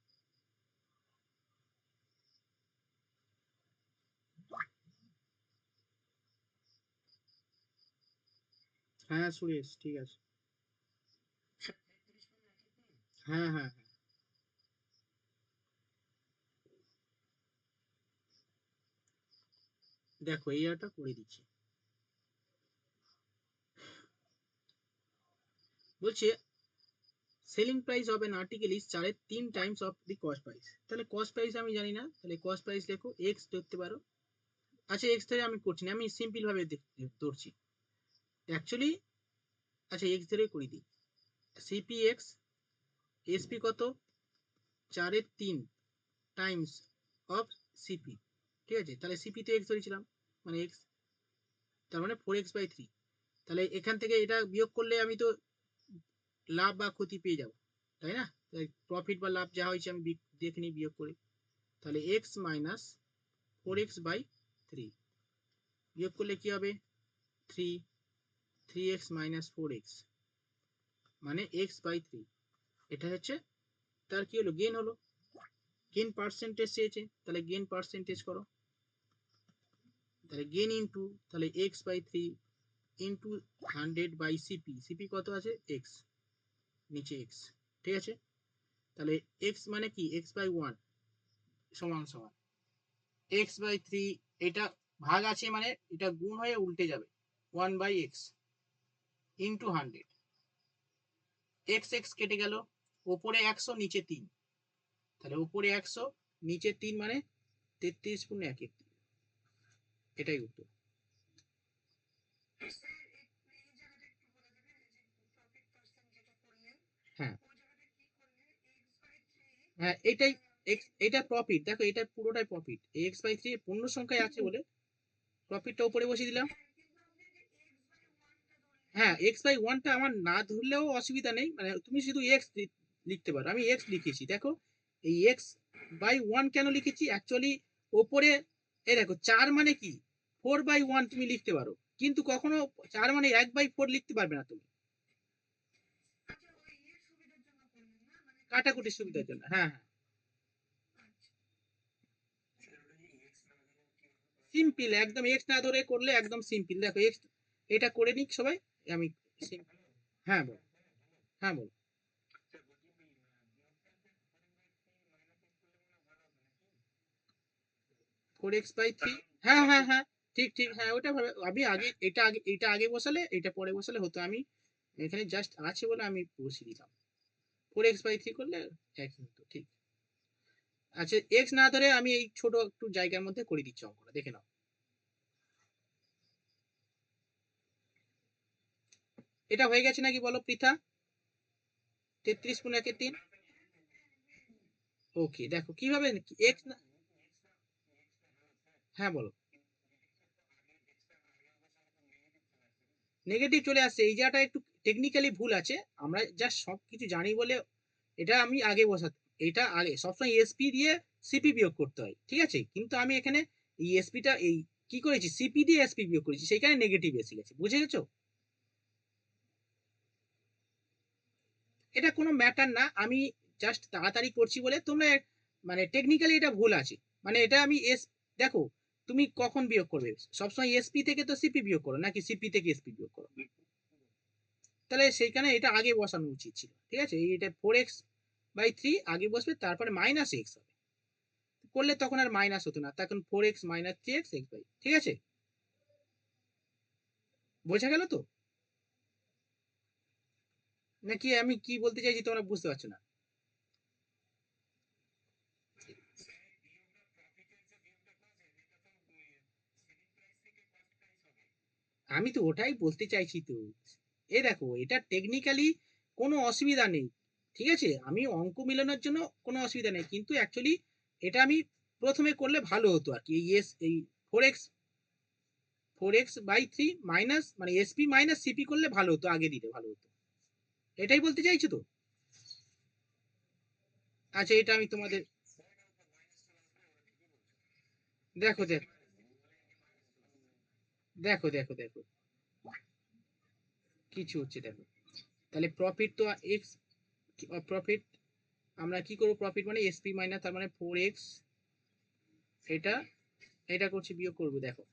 হ্যাঁ সুরেশ, ঠিক আছে। হ্যাঁ হ্যাঁ হ্যাঁ, দেখো এইটা করে দিচ্ছি। বলছে selling price of N article is 3 Times of the cost price. তাহলে কস্ট প্রাইস আমি জানি না, তাহলে কস্ট প্রাইস লেখো, এক্স ধরতে পারো। আচ্ছা এক্স ধরে আমি করছি না, আমি সিম্পল ভাবে ধরছি অ্যাকচুয়ালি। আচ্ছা এক্স ধরে করে দিই, সিপি এক্স, এসপি কত, 4/3 টাইমস অফ সিপি, ঠিক আছে। তাহলে সিপি তে এক্স ধরেছিলাম, মানে এক্স, তার মানে 4x/3। তাহলে এখান থেকে এটা বিয়োগ করলে আমি তো লাভ বা ক্ষতি পেয়ে যাব, তাই না? প্রফিট বা লাভ যা হয়েছে আমি দেখে নিই বিয়োগ করে। তাহলে এক্স মাইনাস 4x/3 বিয়োগ করলে কি হবে, 3x মাইনাস 4x মানে x/3। এটা হচ্ছে তার কি হলো, গেন হলো, গেন পার্সেন্টেজ চেয়েছে, তাহলে গেন পার্সেন্টেজ করো, তাহলে গেন ইনটু, তাহলে x/3 ইনটু 100/সিপি, সিপি কত আছে এক্স, নিচে এক্স, ঠিক আছে। তাহলে এক্স মানে কি, x/1 সমান সমান x/3, এটা ভাগ আছে মানে এটা গুণ হয়ে উল্টে যাবে, 1/x ইনটু 100, এক্স এক্স কেটে গেল, ওপরে 100 নিচে 3, তাহলে উপরে 100 নিচে 3 মানে 33/1, এটাই উত্তর। হ্যাঁ হ্যাঁ, এটাই এটা প্রফিট, দেখো এটা পুরোটাই প্রফিট, x/3 পূর্ণ সংখ্যায় আছে বলে প্রফিটটা উপরে বসিয়ে দিলাম। হ্যাঁ x/1টা আমার না ধরলেও অসুবিধা নেই, মানে তুমি শুধু এক্স লিখতে পারো, আমি এক্স লিখেছি দেখো। এই x/1 কেন লিখেছি, অ্যাকচুয়ালি ওপরে এই দেখো 4 মানে কি 4/1 তুমি লিখতে পারো, কিন্তু কখনো 4 মানে 1/4 লিখতে পারবে না তুমি, কাটাকুটির সুবিধার জন্য। হ্যাঁ হ্যাঁ, সিম্পল একদম, এক্স না ধরে করলে একদম সিম্পল। দেখো এক্স, এটা করে নিক সবাই, আমি হ্যাঁ বল, হ্যাঁ বল। 4x/3, হ্যাঁ হ্যাঁ হ্যাঁ, ঠিক ঠিক, হ্যাঁ ওটা ভাবে আমি আগে এটা আগে বসালে এটা পরে বসালে হতো, আমি এখানে জাস্ট আছে বলে আমি বসিয়ে দিলাম, 4x/3 করলে একই হতো, ঠিক। আচ্ছা এক্স না ধরে আমি এই ছোট একটু জায়গার মধ্যে করে দিচ্ছি অঙ্কটা, দেখে নাও। এটা হয়ে গেছে নাকি বলো পৃথা, 33/3। ওকে দেখো কিভাবে এক্স না, হ্যাঁ বলো, নেগেটিভ চলে আসছে, এই জায়গাটা একটু টেকনিক্যালি ভুল আছে, আমরা জাস্ট সব কিছু জানি বলে এটা আমি আগে বসাতে, এটা আগে সবসময় এসপি দিয়ে সিপি বিয়োগ করতে হয়, ঠিক আছে, কিন্তু আমি এখানে এই এসপিটা এই কি করেছি, সিপি দিয়ে এসপি বিয়োগ করেছি, সেইখানে নেগেটিভ এসে গেছে, বুঝে গেছো? এটা কোনো ম্যাটার না, আমি জাস্ট তাড়াতাড়ি করছি বলে তোমরা, মানে টেকনিক্যালি এটা ভুল আছে, মানে এটা আমি দেখো তুমি কখন বিয়োগ করবে, সবসময় এসপি থেকে তো সিপি বিয়োগ করো, নাকি সিপি থেকে এসপি বিয়োগ করো? তাহলে সেইখানে এটা আগে বসানো উচিত ছিল, ঠিক আছে, এটা 4x/3 আগে বসবে, তারপরে মাইনাস এক্স হবে, করলে তখন আর মাইনাস হতো না, তখন 4x - 3x x/, ঠিক আছে, বোঝা গেল তো? নাকি আমি কি বলতে চাইছি তোমরা বুঝতে পারছো না? আমি তো ওটাই বলতে চাইছি তো। এ দেখো, এটা টেকনিক্যালি কোনো অসুবিধা নেই, ঠিক আছে, আমি অঙ্ক মিলানোর জন্য কোনো অসুবিধা নেই, কিন্তু অ্যাকচুয়ালি এটা আমি প্রথমে করলে ভালো হতো আর কি, এই 4x/3 মাইনাস মানে এসপি মাইনাস সিপি করলে ভালো হতো, আগে দিতে ভালো হতো, এটাই বলতে চাইছো তো? আচ্ছা, এটা আমি তোমাদের, দেখো দেখো দেখো দেখো দেখো কিছু হচ্ছে, দেখো, তাহলে প্রফিট তো এক্স, প্রফিট আমরা কি করবো, প্রফিট মানে এসপি মাইনাস, তার মানে 4x, এটা এটা করছি বিয়োগ করবো, দেখো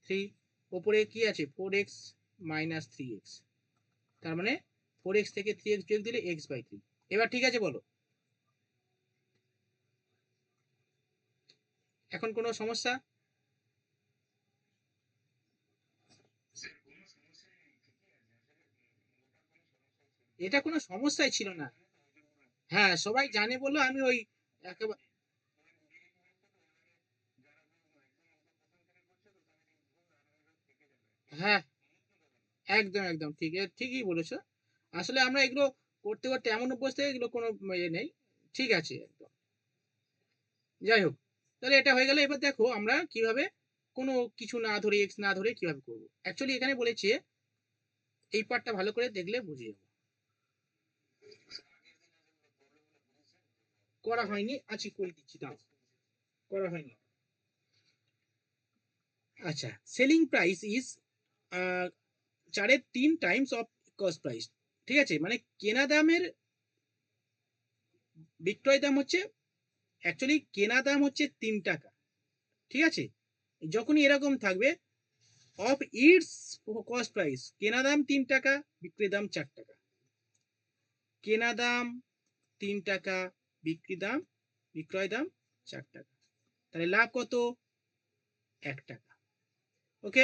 3, ওপরে কি আছে 4x - 3x, তার মানে 4x থেকে 3x বিয়োগ দিলে x/3। এবার ঠিক আছে বলো, এখন কোনো সমস্যা? এটা কোনো সমস্যাই ছিল না। হ্যাঁ, সবাই জানে বললো আমি ওই একেবারে, হ্যাঁ, একদম একদম ঠিক, ঠিকই বলেছো। আসলে আমরা এগুলো করতে করতে এমন অভ্যস্ত হয়ে এগুলো কোনো ইয়ে নেই, ঠিক আছে একদম। যাই হোক, তাহলে এটা হয়ে গেলে, এবার দেখো আমরা কিভাবে কোনো কিছু না ধরে, এক্স না ধরে কিভাবে করবো, অ্যাকচুয়ালি এখানে বলেছে, এই পার্টটা ভালো করে দেখলে বুঝে যাবো। করা হয়নি, আচ্ছা করে দিচ্ছি, দাও, করা হয়নি। আচ্ছা, selling price is 4/3 of cost price, ঠিক আছে, মানে কেনা দামের বিক্রয় দাম হচ্ছে, অ্যাকচুয়ালি কেনা দাম হচ্ছে 3 টাকা, ঠিক আছে, যখনই এরকম থাকবে, অফ ইটস কস্ট প্রাইস, কেনা দাম 3 টাকা, বিক্রি দাম 4 টাকা, কেনা দাম 3 টাকা, বিক্রি দাম বিক্রয় দাম 4 টাকা, তাহলে লাভ কত? 1 টাকা। ওকে,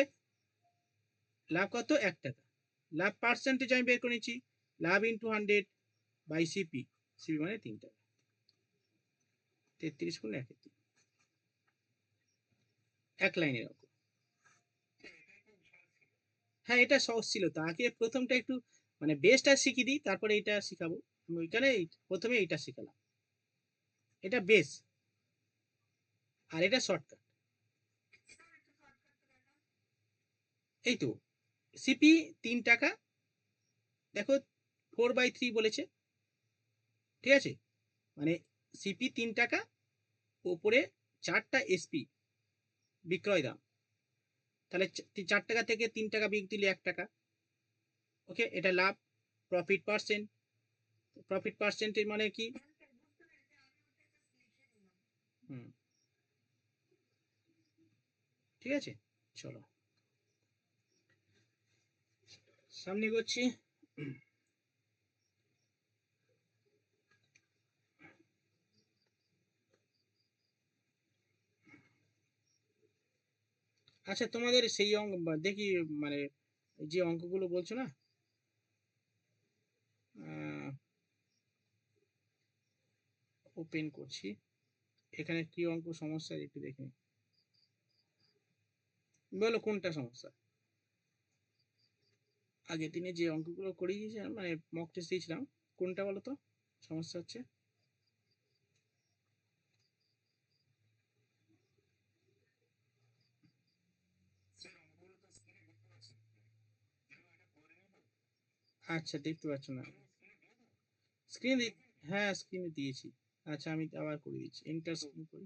লাভ কত? 1 টাকা। লাভ পার্সেন্টেজ আমি বের করে নিচ্ছি, লাভ ইন্টু 100/সিপি, সিপি মানে 3 টাকা, 33 × 1, এক লাইনের অঙ্ক। হ্যাঁ, এটা সহজ ছিল, তো আগে প্রথমটা একটু মানে বেসটা শিখিয়ে দিই, তারপরে এটা শিখাবো, আমি ওইখানে প্রথমে এইটা শিখালাম, এটা বেস, আর এটা শর্টকাট। এই তো, সিপি 3 টাকা, দেখো 4/3 বলেছে, ঠিক আছে, মানে সিপি 3 টাকা, ওপরে 4টা এসপি বিক্রয় দাম, তাহলে 4 টাকা থেকে 3 টাকা বিয়োগ দিলে 1 টাকা, ওকে, এটা লাভ, প্রফিট পার্সেন্ট, প্রফিট পার্সেন্টের মানে কি, হুম, ঠিক আছে, চলো সামনে এগোচ্ছি। আচ্ছা, তোমাদের সেই অঙ্ক দেখি, মানে যে অঙ্কগুলো বলছো না, ওপেন করছি, এখানে কি অঙ্ক সমস্যা একটু দেখে নিই। বলো কোনটা সমস্যা, আগের দিনে যে অঙ্কগুলো করিয়েছিলাম মানে মক টেস্ট দিয়েছিলাম, কোনটা বলো তো সমস্যা হচ্ছে? আচ্ছা, দেখতে পাচ্ছ না স্ক্রিনে? হ্যাঁ, স্ক্রিনে দিয়েছি। আচ্ছা, আমি আবার করে দিচ্ছি, এন্টার স্ক্রিন করি।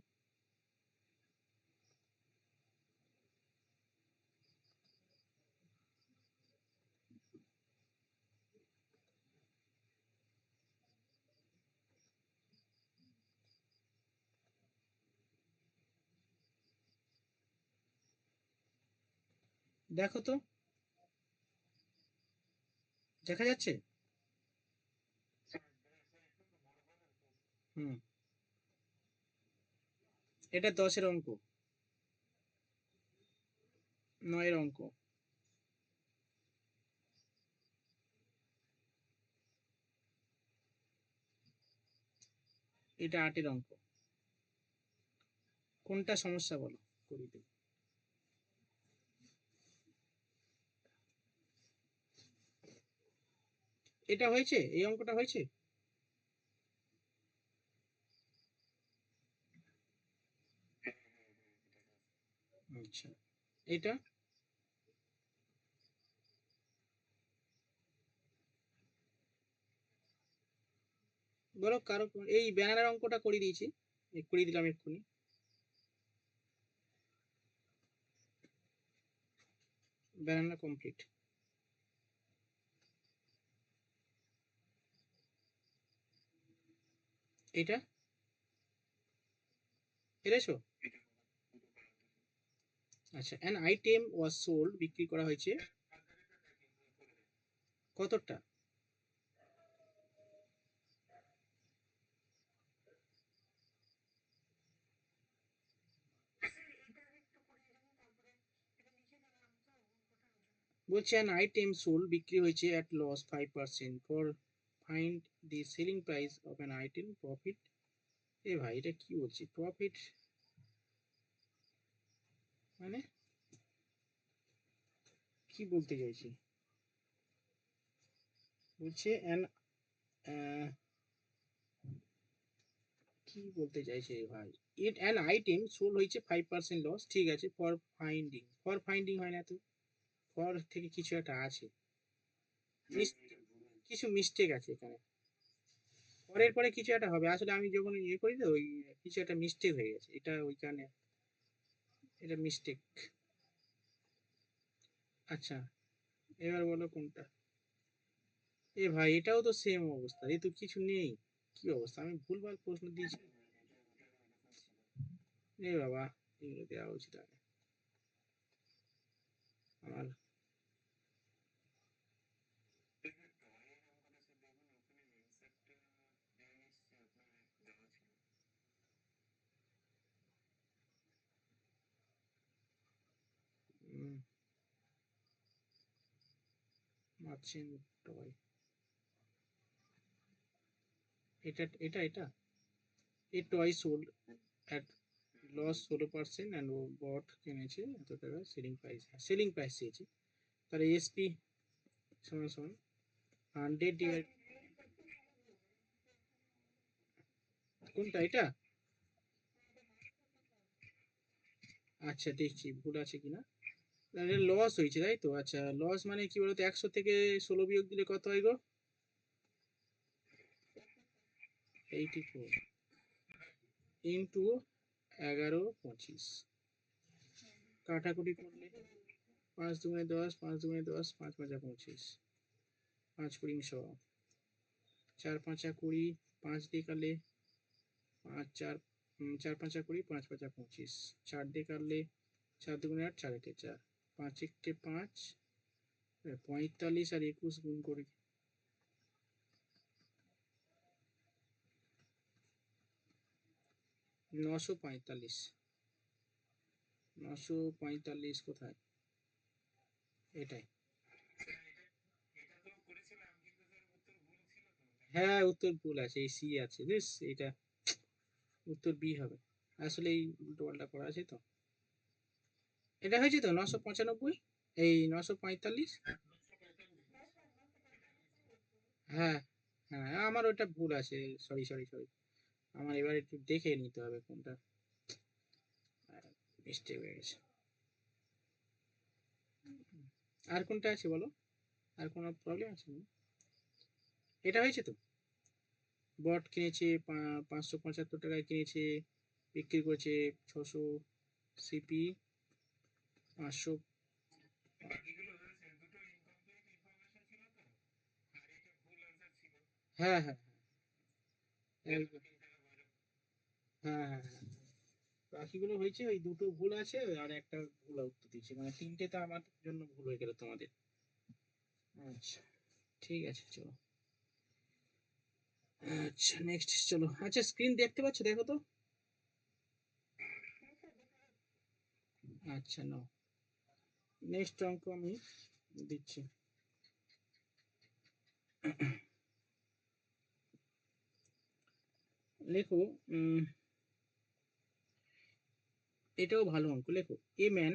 দেখো তো, দেখা যাচ্ছে? হুম, এটা 10-এর অঙ্ক, 9-এর অঙ্ক। এটা 8-এর অঙ্ক। কোনটা সমস্যা বলো, করি দিই। এটা হয়েছে, এই অঙ্কটা হয়েছে। আচ্ছা, এটা বলো কারো। এই ব্যানারের অঙ্কটা করে দিয়েছি, করে দিলাম এক্ষুনি। Banana complete. এটা পেরেছো? আচ্ছা, অ্যান আইটেম ওয়াজ সোল্ড, বিক্রি করা হয়েছে। কতটা? বলছে অ্যান আইটেম সোল্ড, বিক্রি হয়েছে at loss 5%, for find the selling price of an item, profit. এ ভাই, এটা কি বলছি, প্রফিট মানে কি বলতে চাইছি? বলছে অ্যান, কি বলতে চাইছে ভাই? ইট অ্যান আইটেম সোল্ড হয়েছে 5% লস, ঠিক আছে। ফর ফাইন্ডিং, ফর ফাইন্ডিং হয় না তো, ফর থেকে কিছু একটা আছে, কিছু মিস্টেক আছে এখানে। পরের পরে কিছু একটা হবে, আসলে আমি যখন ইয়ে করি তো ওই কিছু একটা মিস্টেক হয়ে গেছে, এটা ওইখানে, এটা মিস্টেক। আচ্ছা, এবার বলো কোনটা। এ ভাই, এটাও তো সেম অবস্থা, এ তো কিছু নেই। কি অবস্থা, আমি ভুলভাল প্রশ্ন দিয়েছি। এ বাবা, এগুলো দেওয়া উচিত আগে আমার। মার্চেন্ট টয়, এটা a toy sold at loss 16%, and ও বট কিনেছে এত টাকা, সেলিং প্রাইস, সেলিং প্রাইস চেয়েছে। তাহলে এসপি সমান সমান 100 ডিভাইড, কোনটা এটা? আচ্ছা, দেখছি ভুল আছে কিনা। তাহলে লস হয়েছে তাই তো। আচ্ছা, লস মানে কি বলতো, 100 থেকে 16 বিয়োগ দিলে কত হয় গো? 84 ইন্টু 11, 25, কাটাকুটি করলে 5 দুগুণে 10, 5 দুগুণে 10, 5 5 25, 5 কুড়ি 100, 4 5 20, 5 দিয়ে কাটলে 5 4, 4 5 20, 5 5 25, 4 দিয়ে কাটলে 4 দুগুণে 8, 4 একে 4, 5 1 5, 45 আর 21 গুণ করে 945। 945 কোথায়? এটাই। হ্যাঁ, উত্তর ভুল আছে, এই সি আছে বেশ, এটা উত্তর বি হবে। আসলে এই উল্টো পাল্টা করা আছে তো। এটা হয়েছে তো 995, এই 945। হ্যাঁ, হ্যাঁ, আমার ওটা ভুল আছে। সরি সরি সরি, আমার এবার একটু দেখে নিতে হবে কোনটা মিস্টেক হয়ে গেছে। আর কোনটা আছে বলো, আর কোনো প্রবলেম আছে না? এটা হয়েছে তো। বট কিনেছে 575 টাকায় কিনেছে, বিক্রি করেছে 600, সিপি 500। হ্যাঁ হ্যাঁ হ্যাঁ, একদম। হ্যাঁ হ্যাঁ হ্যাঁ, বাকিগুলো হয়েছে, ওই দুটো ভুল আছে আর একটা ভুল উত্তর দিয়েছে, মানে তিনটে তো আমার জন্য ভুল হয়ে গেল তোমাদের। আচ্ছা, ঠিক আছে চলো। আচ্ছা নেক্সট চলো। আচ্ছা স্ক্রিন দেখতে পাচ্ছ, দেখো তো। আচ্ছা নাও, নেক্সট অঙ্ক আমি দিচ্ছি। লেখো, এটাও ভালো অঙ্ক। লেখো, এ ম্যান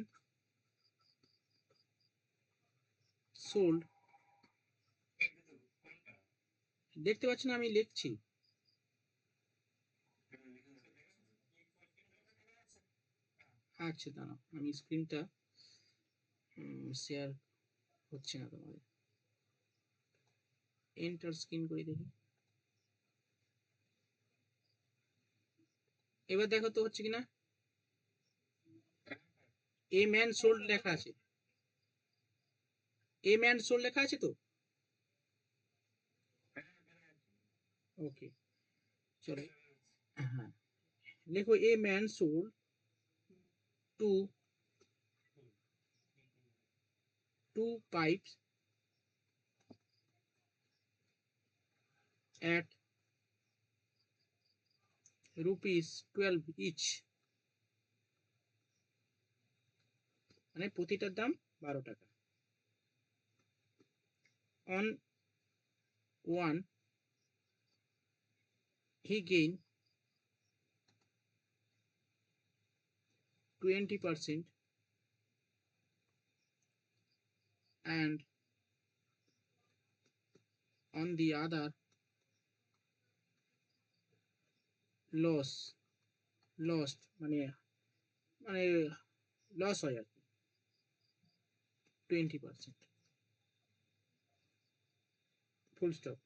সোল্ড, দেখতে পাচ্ছ না আমি লিখছি? আচ্ছা দাঁড়াও, আমি স্ক্রিনটা শেয়ার হচ্ছে না তোমাদের, এন্টার স্ক্রিন করে দেখি। এবার দেখো তো হচ্ছে কিনা। এ ম্যান সোল্ড লেখা আছে, এ ম্যান সোল্ড লেখা আছে তো। ওকে চলো। হ্যাঁ লেখো, a man sold two pipes at ₹12 each, মানে প্রতিটার দাম 12 টাকা। On one he gain 20% and on the other loss, lost মানে মানে লস হয় আর কি 20%, full stop.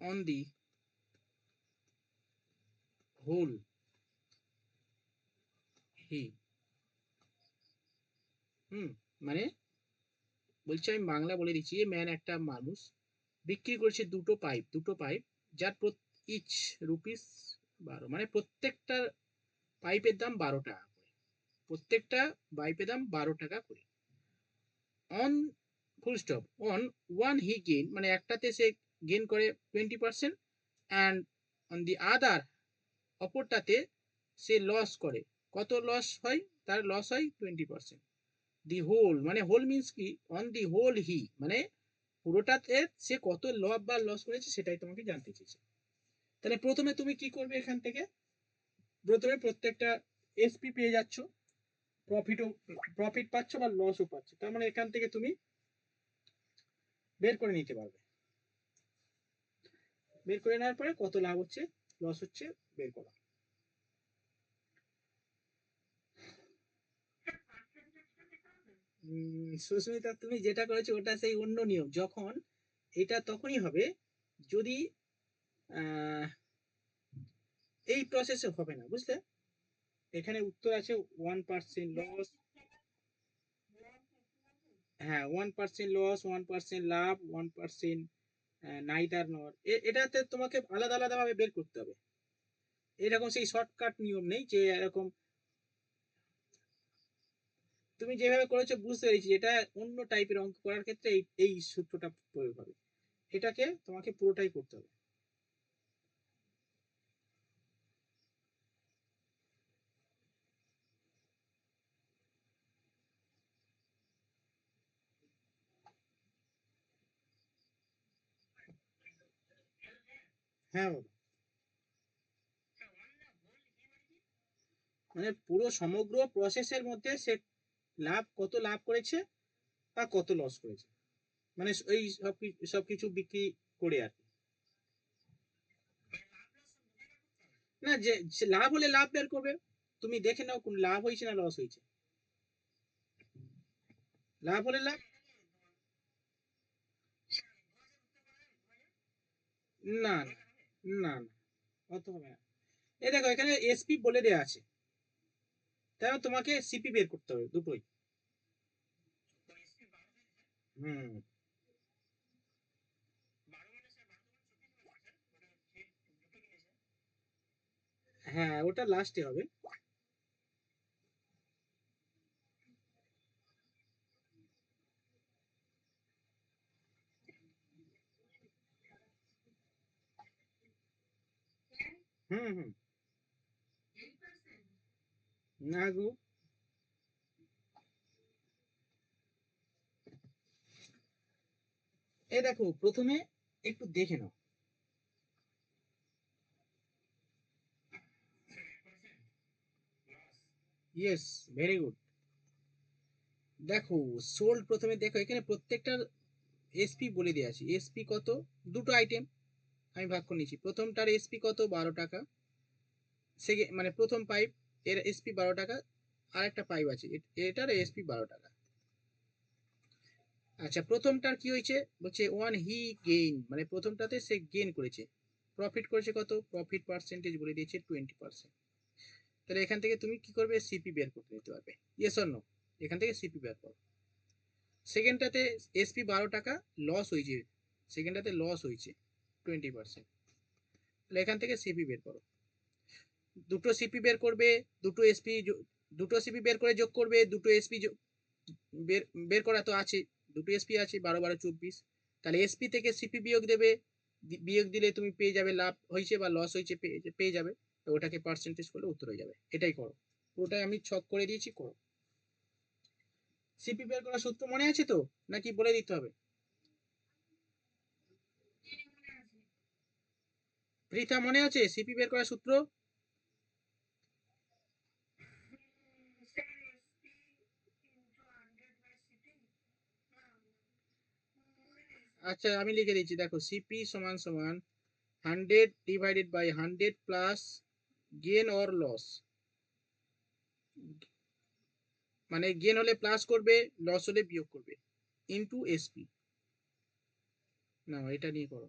On the whole he, মানে বলছি, আমি বাংলা বলে দিচ্ছি। এ ম্যান একটা মানুষ বিক্রি করছে দুটো পাইপ যার ইচ ₹12, মানে প্রত্যেকটা পাইপের দাম 12 টাকা করে, প্রত্যেকটা পাইপের দাম 12 টাকা করে। On full stop, on one he gain, মানে একটাতে সে গেইন করে 20%, অ্যান্ড অন দি আদার, অপরটাতে সে লস করে। কত লস হয়? তার লস হয় 20%। দি হোল, মানে হোল মিন্স কি, অন দি হোল হি, মানে পুরোটাতে সে কত লাভ বা লস করেছে সেটাই তোমাকে জানতে চেয়েছে। তাহলে প্রথমে তুমি কি করবে, এখান থেকে প্রথমে প্রত্যেকটা এসপি পেয়ে যাচ্ছ, প্রফিট পাচ্ছ বা লসও পাচ্ছ, তার মানে এখান থেকে তুমি বের করে নিতে পারবে। বের করে নেওয়ার পরে কত লাভ হচ্ছে লস হচ্ছে বের করা। সুস্মিতা, তুমি যেটা করেছো ওটা সেই অন্য নিয়ম। যখন এটা তখনই হবে যদি এই প্রসেসে হবে না, বুঝলে? এখানে উত্তর আছে 1% লস। হ্যাঁ, 1% লস, 1% লাভ, 1% নাইদার নর, এটাতে তোমাকে আলাদা আলাদা ভাবে বের করতে হবে। এরকম সেই শর্টকাট নিয়ম নেই যে এরকম। তুমি যেভাবে করেছো বুঝতে পেরেছি, এটা অন্য টাইপের অঙ্ক করার ক্ষেত্রে এই এই সূত্রটা প্রয়োগ হবে। এটাকে তোমাকে পুরোটাই করতে হবে। হ্যাঁ বাবা, মানে পুরো সমগ্র প্রসেসের মধ্যে সে কত লাভ করেছে বা কত লস করেছে, মানে এই সবকিছু বিক্রি করে আর কি। না, যে সে লাভ হলে লাভ বের করবে। তুমি দেখে নাও কোন লাভ হয়েছে না লস হয়েছে। লাভ হলে লাভ। না না না না, অত হবে না। এই দেখো এখানে এসপি বলে দেওয়া আছে, তাই তোমাকে সিপি বের করতে হবে দুটোই। হুম। হ্যাঁ ওটা লাস্টে হবে। হুম হুম। না গো, এ দেখো প্রথমে একটু দেখে নাও। Yes, very good. দেখো সোল্ড প্রথমে দেখো, এখানে প্রত্যেকটার এসপি বলে দেওয়া আছে। এসপি কত, দুটো আইটেম আমি ভাগ করে নিয়েছি। প্রথমটার এসপি কত, 12 টাকা। সেকেন্ড মানে প্রথম পাইপ, এর এসপি 12 টাকা। আর একটা পাইপ আছে, এটার এসপি 12 টাকা। আচ্ছা, প্রথমটার কি হয়েছে বলছে ওয়ান হি গেইন, মানে প্রথমটাতে সে গেইন করেছে। প্রফিট করেছে কত, প্রফিট পার্সেন্টেজ বলে দিয়েছে 20%। তাহলে এখান থেকে তুমি কি করবে, সিপি বের করতে নিতে পারবে। ইয়েস অর নো, এখান থেকে সিপি বের করো। সেকেন্ডটাতে এসপি 12 টাকা লস হয়েছে, সেকেন্ডটাতে লস হয়েছে 20%। তাহলে এখান থেকে সিপি বের করো। দুটো সিপি বের করবে, দুটো এসপি, দুটো সিপি বের করে যোগ করবে, দুটো এসপি বের বের করা তো আছে, দুটো এসপি আছে, 12 12 24। তাহলে এসপি থেকে সিপি বিয়োগ দেবে, বিয়োগ দিলে তুমি পেয়ে যাবে লাভ হয়েছে বা লস হয়েছে, পেয়ে যাবে। তো ওটাকে পার্সেন্টেজ করলে উত্তর হয়ে যাবে। এটাই করো, পুরোটাই আমি ছক করে দিয়েছি, করো। সিপি বের করার সূত্র মনে আছে তো, নাকি বলে দিতে হবে? পৃথা মনে আছে সিপি বের করার সূত্র? আচ্ছা আমি লিখে দিচ্ছি, দেখো সিপি সমান সমান 100 / 100 প্লাস গেন অর লস। মানে গেন হলে প্লাস করবে, লস হলে বিয়োগ করবে, ইনটু এসপি। না এটা নিয়ে করো।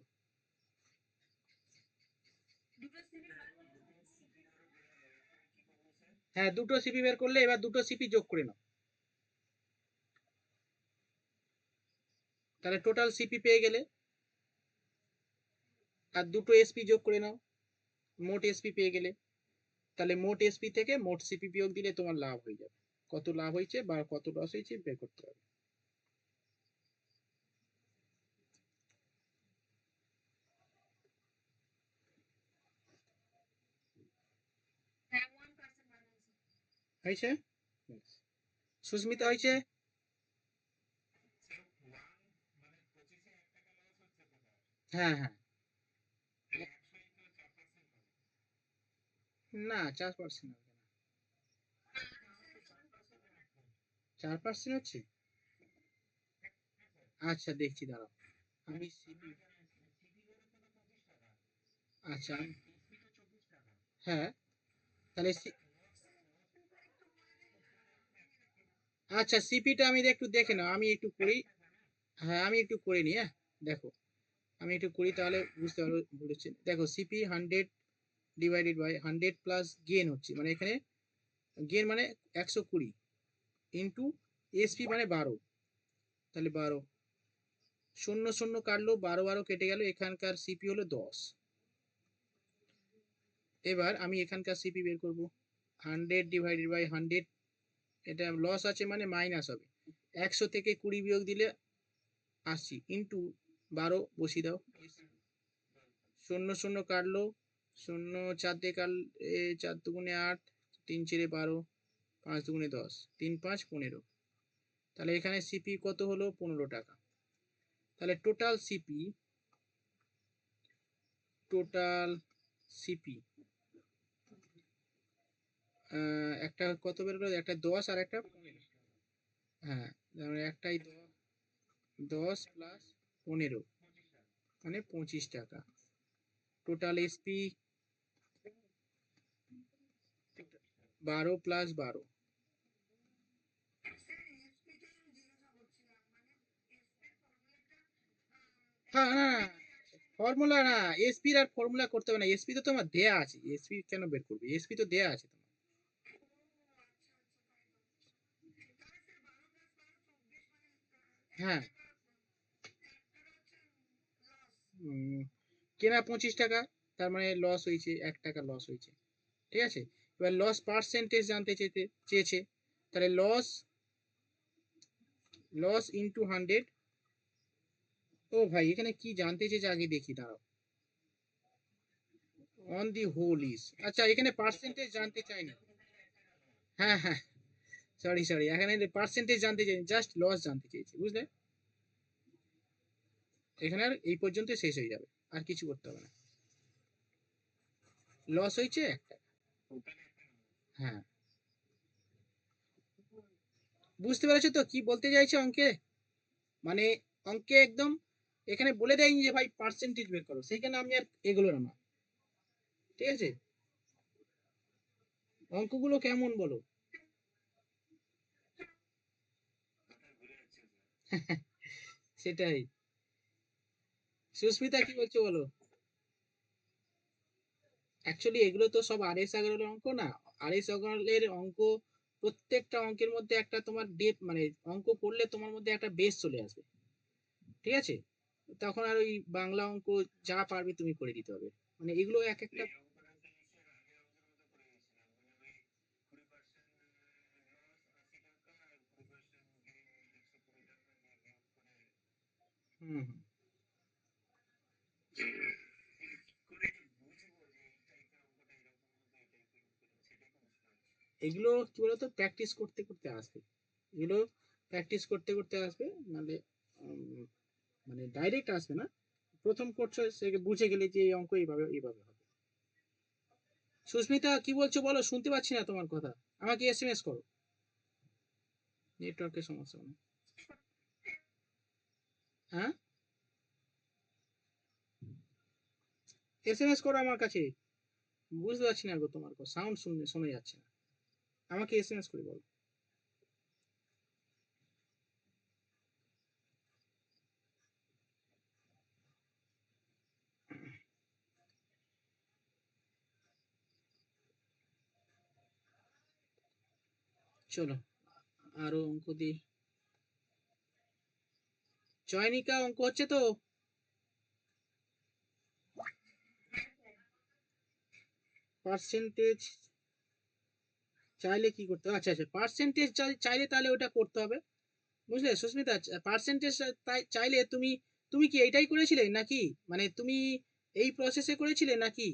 হ্যাঁ, দুটো সিপি বের করলে এবার দুটো সিপি যোগ করে নাও, তাহলে টোটাল সিপি পেয়ে গেলে। আর দুটো এসপি যোগ করে নাও, মোট এসপি পেয়ে গেলে। তাহলে মোট এসপি থেকে মোট সিপি বিয়োগ দিলে তোমার লাভ হয়ে যাবে। কত লাভ হয়েছে বা কত লস হয়েছে বের করতে হবে। হয়েছে? সুস্মিতা হয়েছে? হ্যাঁ হ্যাঁ। না 4% হবে না। 4% হচ্ছে? আচ্ছা দেখছি, দাঁড়াও। আমি সিপি, আচ্ছা হ্যাঁ, তাহলে আচ্ছা সিপিটা আমি একটু দেখে নাও, আমি একটু করি। হ্যাঁ আমি একটু করে নিই, হ্যাঁ দেখো, আমি একটু করি তাহলে বুঝতে পারবো বলেছি। দেখো সিপি 100 / 100 প্লাস গেন হচ্ছে, মানে এখানে গেন মানে 120 ইন্টু এসপি মানে 12। তাহলে 12, শূন্য শূন্য কাটলো, 12 12 কেটে গেল, এখানকার সিপি হলো 10। এবার আমি এখানকার সিপি বের করব। 100 / 100, এটা লস আছে মানে মাইনাস হবে। 100 থেকে 20 বিয়োগ দিলে 80 ইন্টু 12 বসিয়ে দাও। শূন্য শূন্য কাটলো, শূন্য 4 দিয়ে কাটলে 4 2 8, 3 4 12, 5 2 10, 3 5 15। তাহলে এখানে সিপি কত হলো, 15 টাকা। তাহলে টোটাল সিপি একটা কত বের করে, একটা 10 আর একটা 15। হ্যাঁ, মানে একটাই 10 প্লাস 15 মানে 25 টাকা। Total SP 12 + 12। হ্যাঁ না, ফর্মুলা না, এসপির আর ফর্মুলা করতে হবে না, এসপি তো তোমার দেয়া আছে, এসপি কেন বের করবে, এসপি তো দেয়া আছে তোমার। হ্যাঁ, উম, কেনা 25 টাকা, তার মানে লস হয়েছে 1 টাকা লস হয়েছে। ঠিক আছে, এবার লস পার্সেন্টেজ জানতে চেয়েছে। তাহলে লস, লস ইন্টু 100। ও ভাই এখানে কি জানতে চেয়েছে আগে দেখি, দাঁড়াও। অন দি হোল ইজ, আচ্ছা এখানে পার্সেন্টেজ জানতে চাই না। হ্যাঁ হ্যাঁ, সরি সরি, এখানে পার্সেন্টেজ জানতে চাই, জাস্ট লস জানতে চেয়েছি, বুঝলে? এখানে আর এই পর্যন্ত শেষ হয়ে যাবে, আর কিছু করতে হবে না। লস হয়েছে একটা। হ্যাঁ, বুঝতে পেরেছো তো কি বলতে চাইছে অঙ্কে? মানে অঙ্কে একদম এখানে বলে দেয়নি যে ভাই পার্সেন্টেজ বের করো, সেইখানে আমি আর এগুলো না। ঠিক আছে, অঙ্কগুলো কেমন বলো? সেটাই। সুস্মিতা কি বলছো বলো? অ্যাকচুয়ালি এগুলো তো সব আর এস আগরওয়ালের অঙ্ক না। আর এস আগরওয়ালের অঙ্ক প্রত্যেকটা অঙ্কের মধ্যে একটা তোমার ডেপ, মানে অঙ্ক করলে তোমার মধ্যে একটা বেস চলে আসবে। ঠিক আছে, তখন আর ওই বাংলা অঙ্ক যা পারবে তুমি করে দিতে হবে। মানে এগুলো এক একটা। হুম হুম। এগুলো কি বলতো, প্র্যাকটিস করতে করতে আসবে। এগুলো প্র্যাকটিস করতে করতে আসবে, নাহলে উম, মানে ডাইরেক্ট আসবে না। প্রথম করছো সে বুঝে গেলে যে এই অঙ্ক এইভাবে এইভাবে হবে। সুস্মিতা কি বলছো বলো, শুনতে পাচ্ছি না তোমার কথা। আমাকে এসএমএস করো। নেটওয়ার্কের সমস্যা মানে। হ্যাঁ, এসএমএস করো আমার কাছে। বুঝতে পারছি না গো, তোমার সাউন্ড শোনা যাচ্ছে না। আমাকে এসএমএস করে বলো। চলো আরো অঙ্ক দিই। চয়নিকা অঙ্ক হচ্ছে তো? পার্সেন্টেজ চাইলে কি করতে হবে? আচ্ছা আচ্ছা, পার্সেন্টেজ চাইলে তাহলে ওটা করতে হবে। বুঝলে সুস্মিতা, পার্সেন্টেজ চাইলে তুমি, তুমি কি এইটাই করেছিলে নাকি? মানে তুমি এই প্রসেসে করেছিলে নাকি?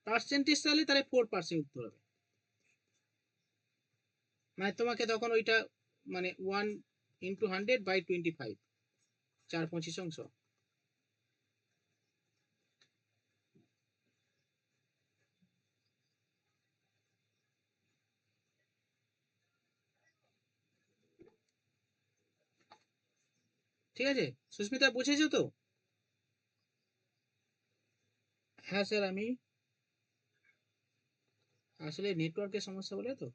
পার্সেন্টেজ চাইলে তাহলে 4% উত্তর হবে। মানে তোমাকে তখন ওইটা, মানে 1 × 100/25, 4/25 অংশ। ঠিক আছে, সুস্মিতা বুঝেছো তো? হ্যাঁ স্যার, আমি আসলে নেটওয়ার্কের সমস্যা বলে তো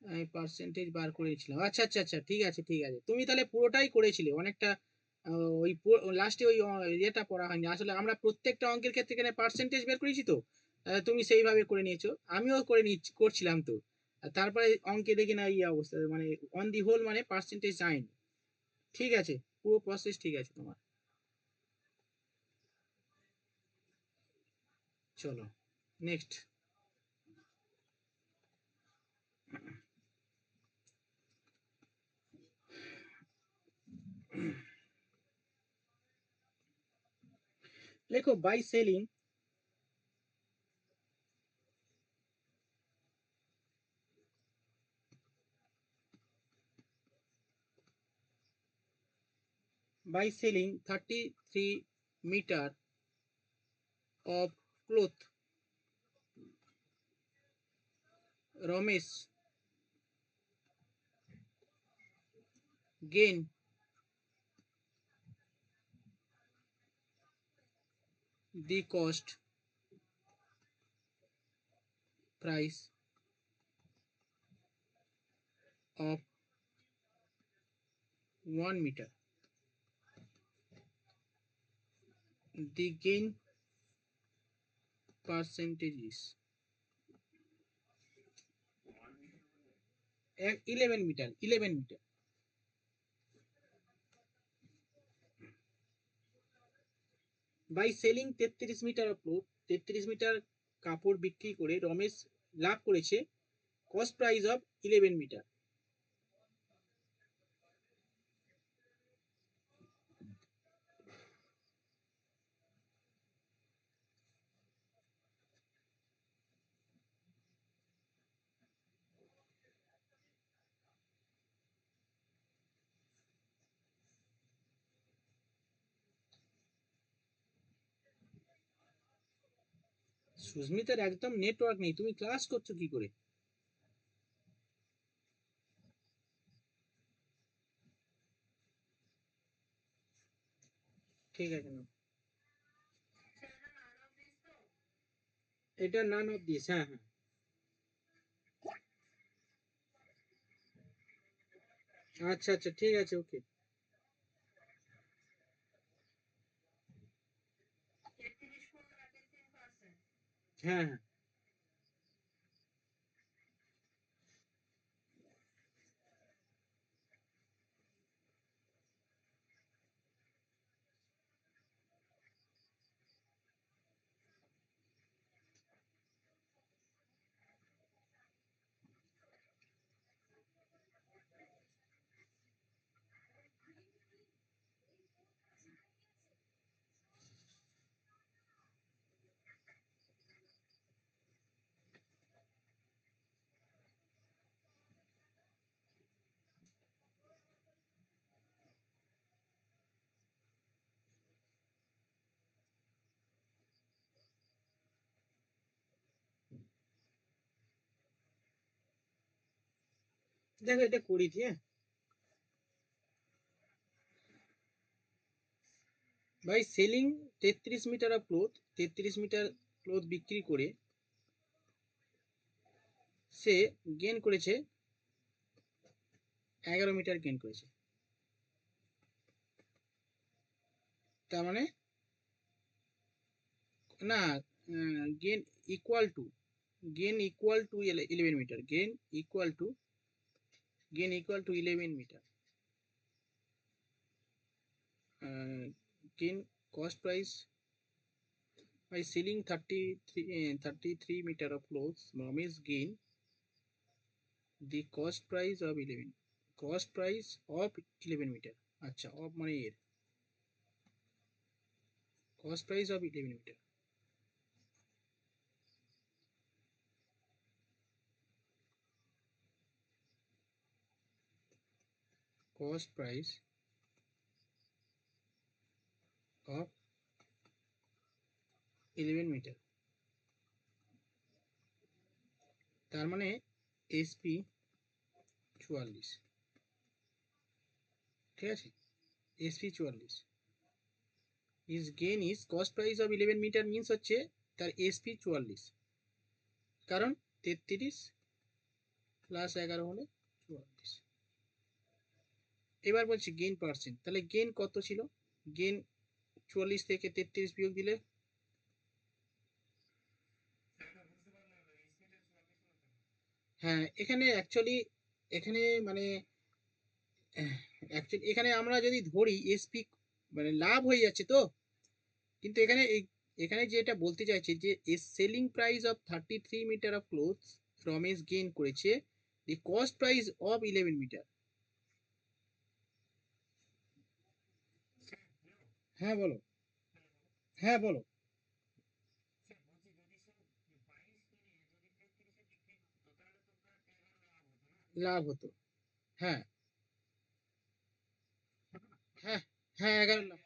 আমি পার্সেন্টেজ বার করেছিলাম। আচ্ছা আচ্ছা আচ্ছা, ঠিক আছে ঠিক আছে, তুমি তাহলে পুরোটাই করেছিলে অনেকটা। ওই লাস্টে ওই ইয়েটা পড়া হয়নি আসলে, আমরা প্রত্যেকটা অঙ্কের ক্ষেত্রে এখানে পার্সেন্টেজ বের করেছি তো। তুমি সেইভাবে করে নিয়েছো, আমিও করে নিচ্ছি, করছিলাম তো। আর তারপরে অঙ্কে দেখি না এই অবস্থা, মানে অন দি হোল মানে পার্সেন্টেজ যায়নি। ঠিক আছে, পুরো প্রসেস ঠিক আছে তোমার। চলো নেক্সট। লেখো by selling, by selling 33 meter of cloth, Ramesh gain the cost price of 1 meter. The gain percentage is 11 meter, 11 meter. By selling 33 meter of cloth, 33 meter কাপড় বিক্রি করে রমেশ লাভ করেছে কস্ট প্রাইস অফ 11 মিটার। সুস্মিতার একদম network নেই, তুমি class করছো কি করে? ঠিক আছে না, এটা নান অফ দিস, হ্যাঁ হ্যাঁ। আচ্ছা আচ্ছা ঠিক আছে, ওকে। হ্যাঁ হ্যাঁ। দেখো এটা করি, হ্যাঁ। By selling 33 metre of cloth, 33 meter cloth বিক্রি করে সে গেন করেছে 11 মিটার গেন করেছে। তার মানে না, gain equal to, gain equal to 11 meter, gain equal to 11 meter. Gain cost price by selling 33 meter of clothes, Ramesh gain the cost price of 11 meter। আচ্ছা, of মানে এর cost price of 11 meter, cost price of 11 meter। তার মানে SP 44, ঠিক আছে, SP 44 is gain is cost price of 11 meter means হচ্ছে তার SP 44, কারণ 33 প্লাস 11 হলে 44। এবার বলছি গেইন পার্সেন্ট, তাহলে গেইন কত ছিল? গেইন 44 থেকে 33 বিয়োগ দিলে, হ্যাঁ এখানে অ্যাকচুয়ালি, এখানে মানে অ্যাকচুয়ালি এখানে আমরা যদি ধরি এসপি মানে লাভ হয়ে যাচ্ছে তো, কিন্তু এখানে এখানে যেটা বলতে চাইছে যে selling price of 33 metre of clothes Ramesh gain করেছে the cost price of 11 metre. হ্যাঁ বলো, হ্যাঁ বলো। লাভ হতো, হ্যাঁ হ্যাঁ হ্যাঁ 11 লাখ,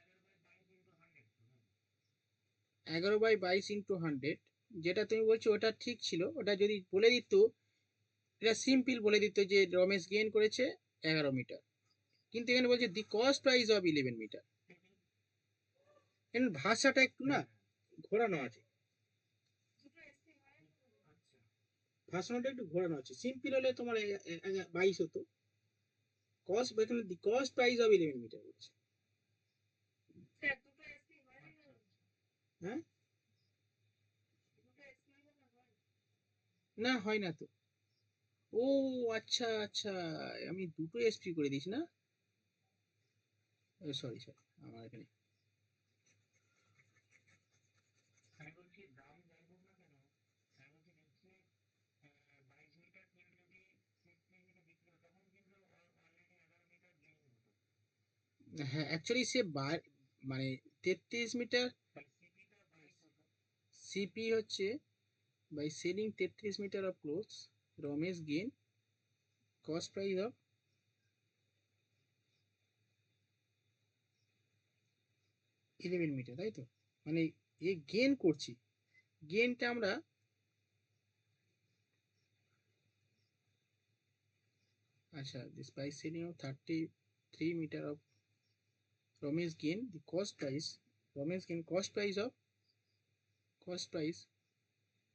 11/22 × 100, যেটা তুমি বলছো ওটা ঠিক ছিল, ওটা যদি বলে দিত, এটা সিম্পল বলে দিত যে রমেশ গেইন করেছে 11 মিটার, কিন্তু এখানে বলছে the cost price of 11 meter. এখানে ভাষাটা একটু না ঘোরানো আছে, ভাষাটা একটু ঘোরানো আছে, সিম্পল হলে তোমার 22 হতো, কস্ট এখানে the cost price of 11 meter বলছে। হ্যাঁ, না হয় না তো। ও আচ্ছা আচ্ছা, আমি দুটো এসপি করে দিয়েছি না, সরি সরি, আমার এখানে হ্যাঁ অ্যাকচুয়ালি সে মানে 33 মিটার, সিপি হচ্ছে by selling 33 metre of clothes Ramesh gain cost price of 11 meter, তাই তো, মানে এ গেইন করছি, গেনটা আমরা আচ্ছা, this price selling of 33 meter of Ramesh gain the cost price, Ramesh gain cost price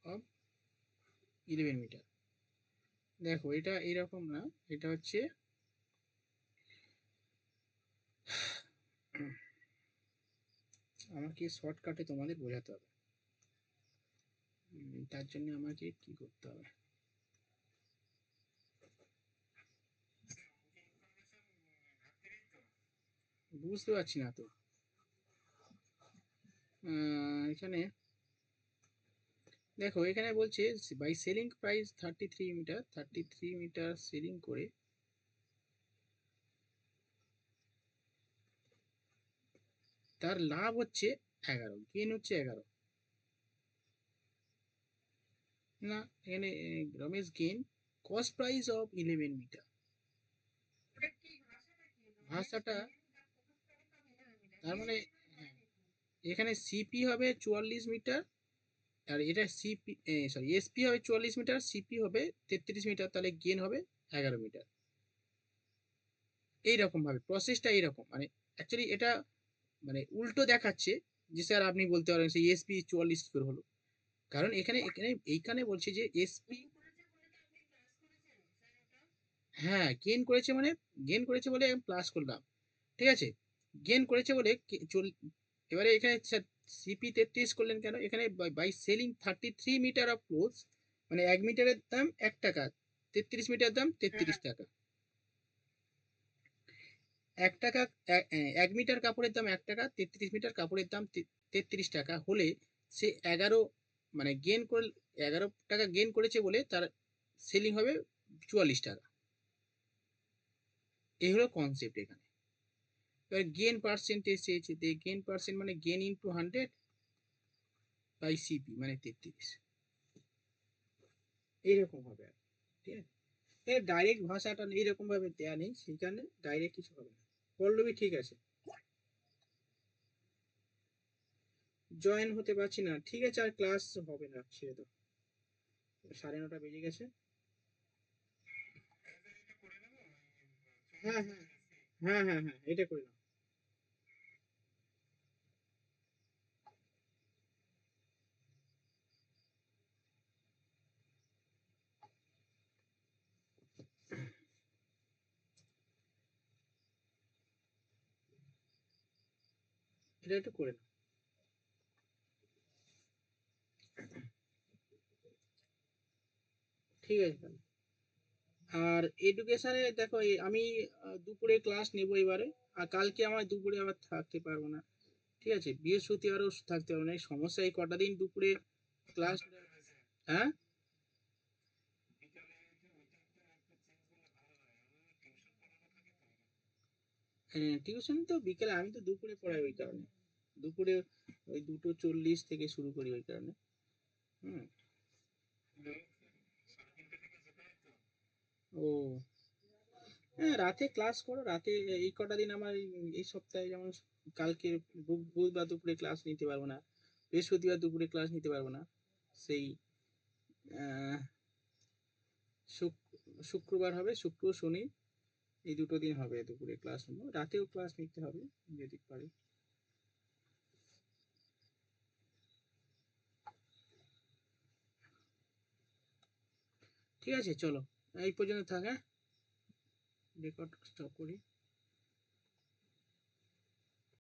of 11 meter. দেখো এটা এরকম না, এটা হচ্ছে আমাকে শর্টকাটে তোমাদের বোঝাতে হবে। তার জন্য আমাকে কি করতে হবে, বুঝতে পারছি না তো। এখানে দেখো, এখানে বলছে by selling price 33 meter selling করে তার লাভ হচ্ছে 11, গেন হচ্ছে 11। না, এখানে Ramesh gain cost price of 11 meter, ভাষাটা তার মানে হ্যাঁ, এখানে সিপি হবে 44 মিটার, আর এটা সিপি সরি এসপি হবে 44 মিটার, সিপি হবে 33 মিটার, তাহলে গেন হবে 11 মিটার। এইরকম ভাবে প্রসেসটা এইরকম, মানে অ্যাকচুয়ালি এটা মানে উল্টো দেখাচ্ছে যে স্যার আপনি বলতে পারেন সেই এসপি 44 কি করে হলো, কারণ এখানে এখানে এইখানে বলছে যে এসপি হ্যাঁ গেন করেছে বলে প্লাস করলাম, ঠিক আছে। গেন করেছে বলে এবারে এখানে সিপি 33 করলেন কেন, এখানে by selling 33 metre of cloth, মানে 1 মিটারের দাম 1 টাকা, 33 মিটার দাম 33 টাকা। 1 টাকা 1 মিটার কাপড়ের দাম 1 টাকা, 33 মিটার কাপড়ের দাম 33 টাকা হলে সে 11 মানে গেন করে 11 টাকা গেন করেছে বলে তার সেলিং হবে 44 টাকা। এই হলো কনসেপ্ট এখানে। এবার গেন পার্সেন্টেজ চেয়েছে, গেন পার্সেন্ট মানে গেন ইন্টু 100 বাই সিপি মানে 33, এইরকম হবে আর, ঠিক আছে। এর ডাইরেক্ট ভাষাটা এইরকম ভাবে দেয়া নেই, সেখানে ডাইরেক্ট কিছু হবে না। পল্লবী ঠিক আছে, জয়েন হতে পারছি না, ঠিক আছে আর ক্লাস হবে না, ছেড়ে দাও, 9:30 বেজে গেছে। হ্যাঁ হ্যাঁ হ্যাঁ হ্যাঁ হ্যাঁ, এটা করে নাও। এটা একটু করে নাও, ঠিক আছে তাহলে। আর এডুকেশনে দেখো আমি দুপুরে ক্লাস নেবো এবারে, আর কালকে আমার দুপুরে আবার থাকতে পারবো না, ঠিক আছে। বৃহস্পতিবারও থাকতে পারবো না, এই সমস্যা, এই কটা দিন দুপুরে ক্লাস। হ্যাঁ, টিউশন তো বিকেলে, আমি তো দুপুরে পড়াই ওই কারণে, দুপুরে ওই 2:40 থেকে শুরু করি ওই কারণে। হুম। ও হ্যাঁ, রাতে ক্লাস করো, রাতে এই কটা দিন আমার এই সপ্তাহে যেমন কালকে বুধবার দুপুরে ক্লাস নিতে পারবো না, বৃহস্পতিবার দুপুরে ক্লাস নিতে পারবো না, সেই আহ, শুক্রবার হবে, শুক্র শনি এই দুটো দিন হবে দুপুরে ক্লাস নেবো, রাতেও ক্লাস নিতে হবে যদি পারি। ঠিক আছে চলো, এই পর্যন্ত থাক, হ্যাঁ, রেকর্ড স্টপ করি।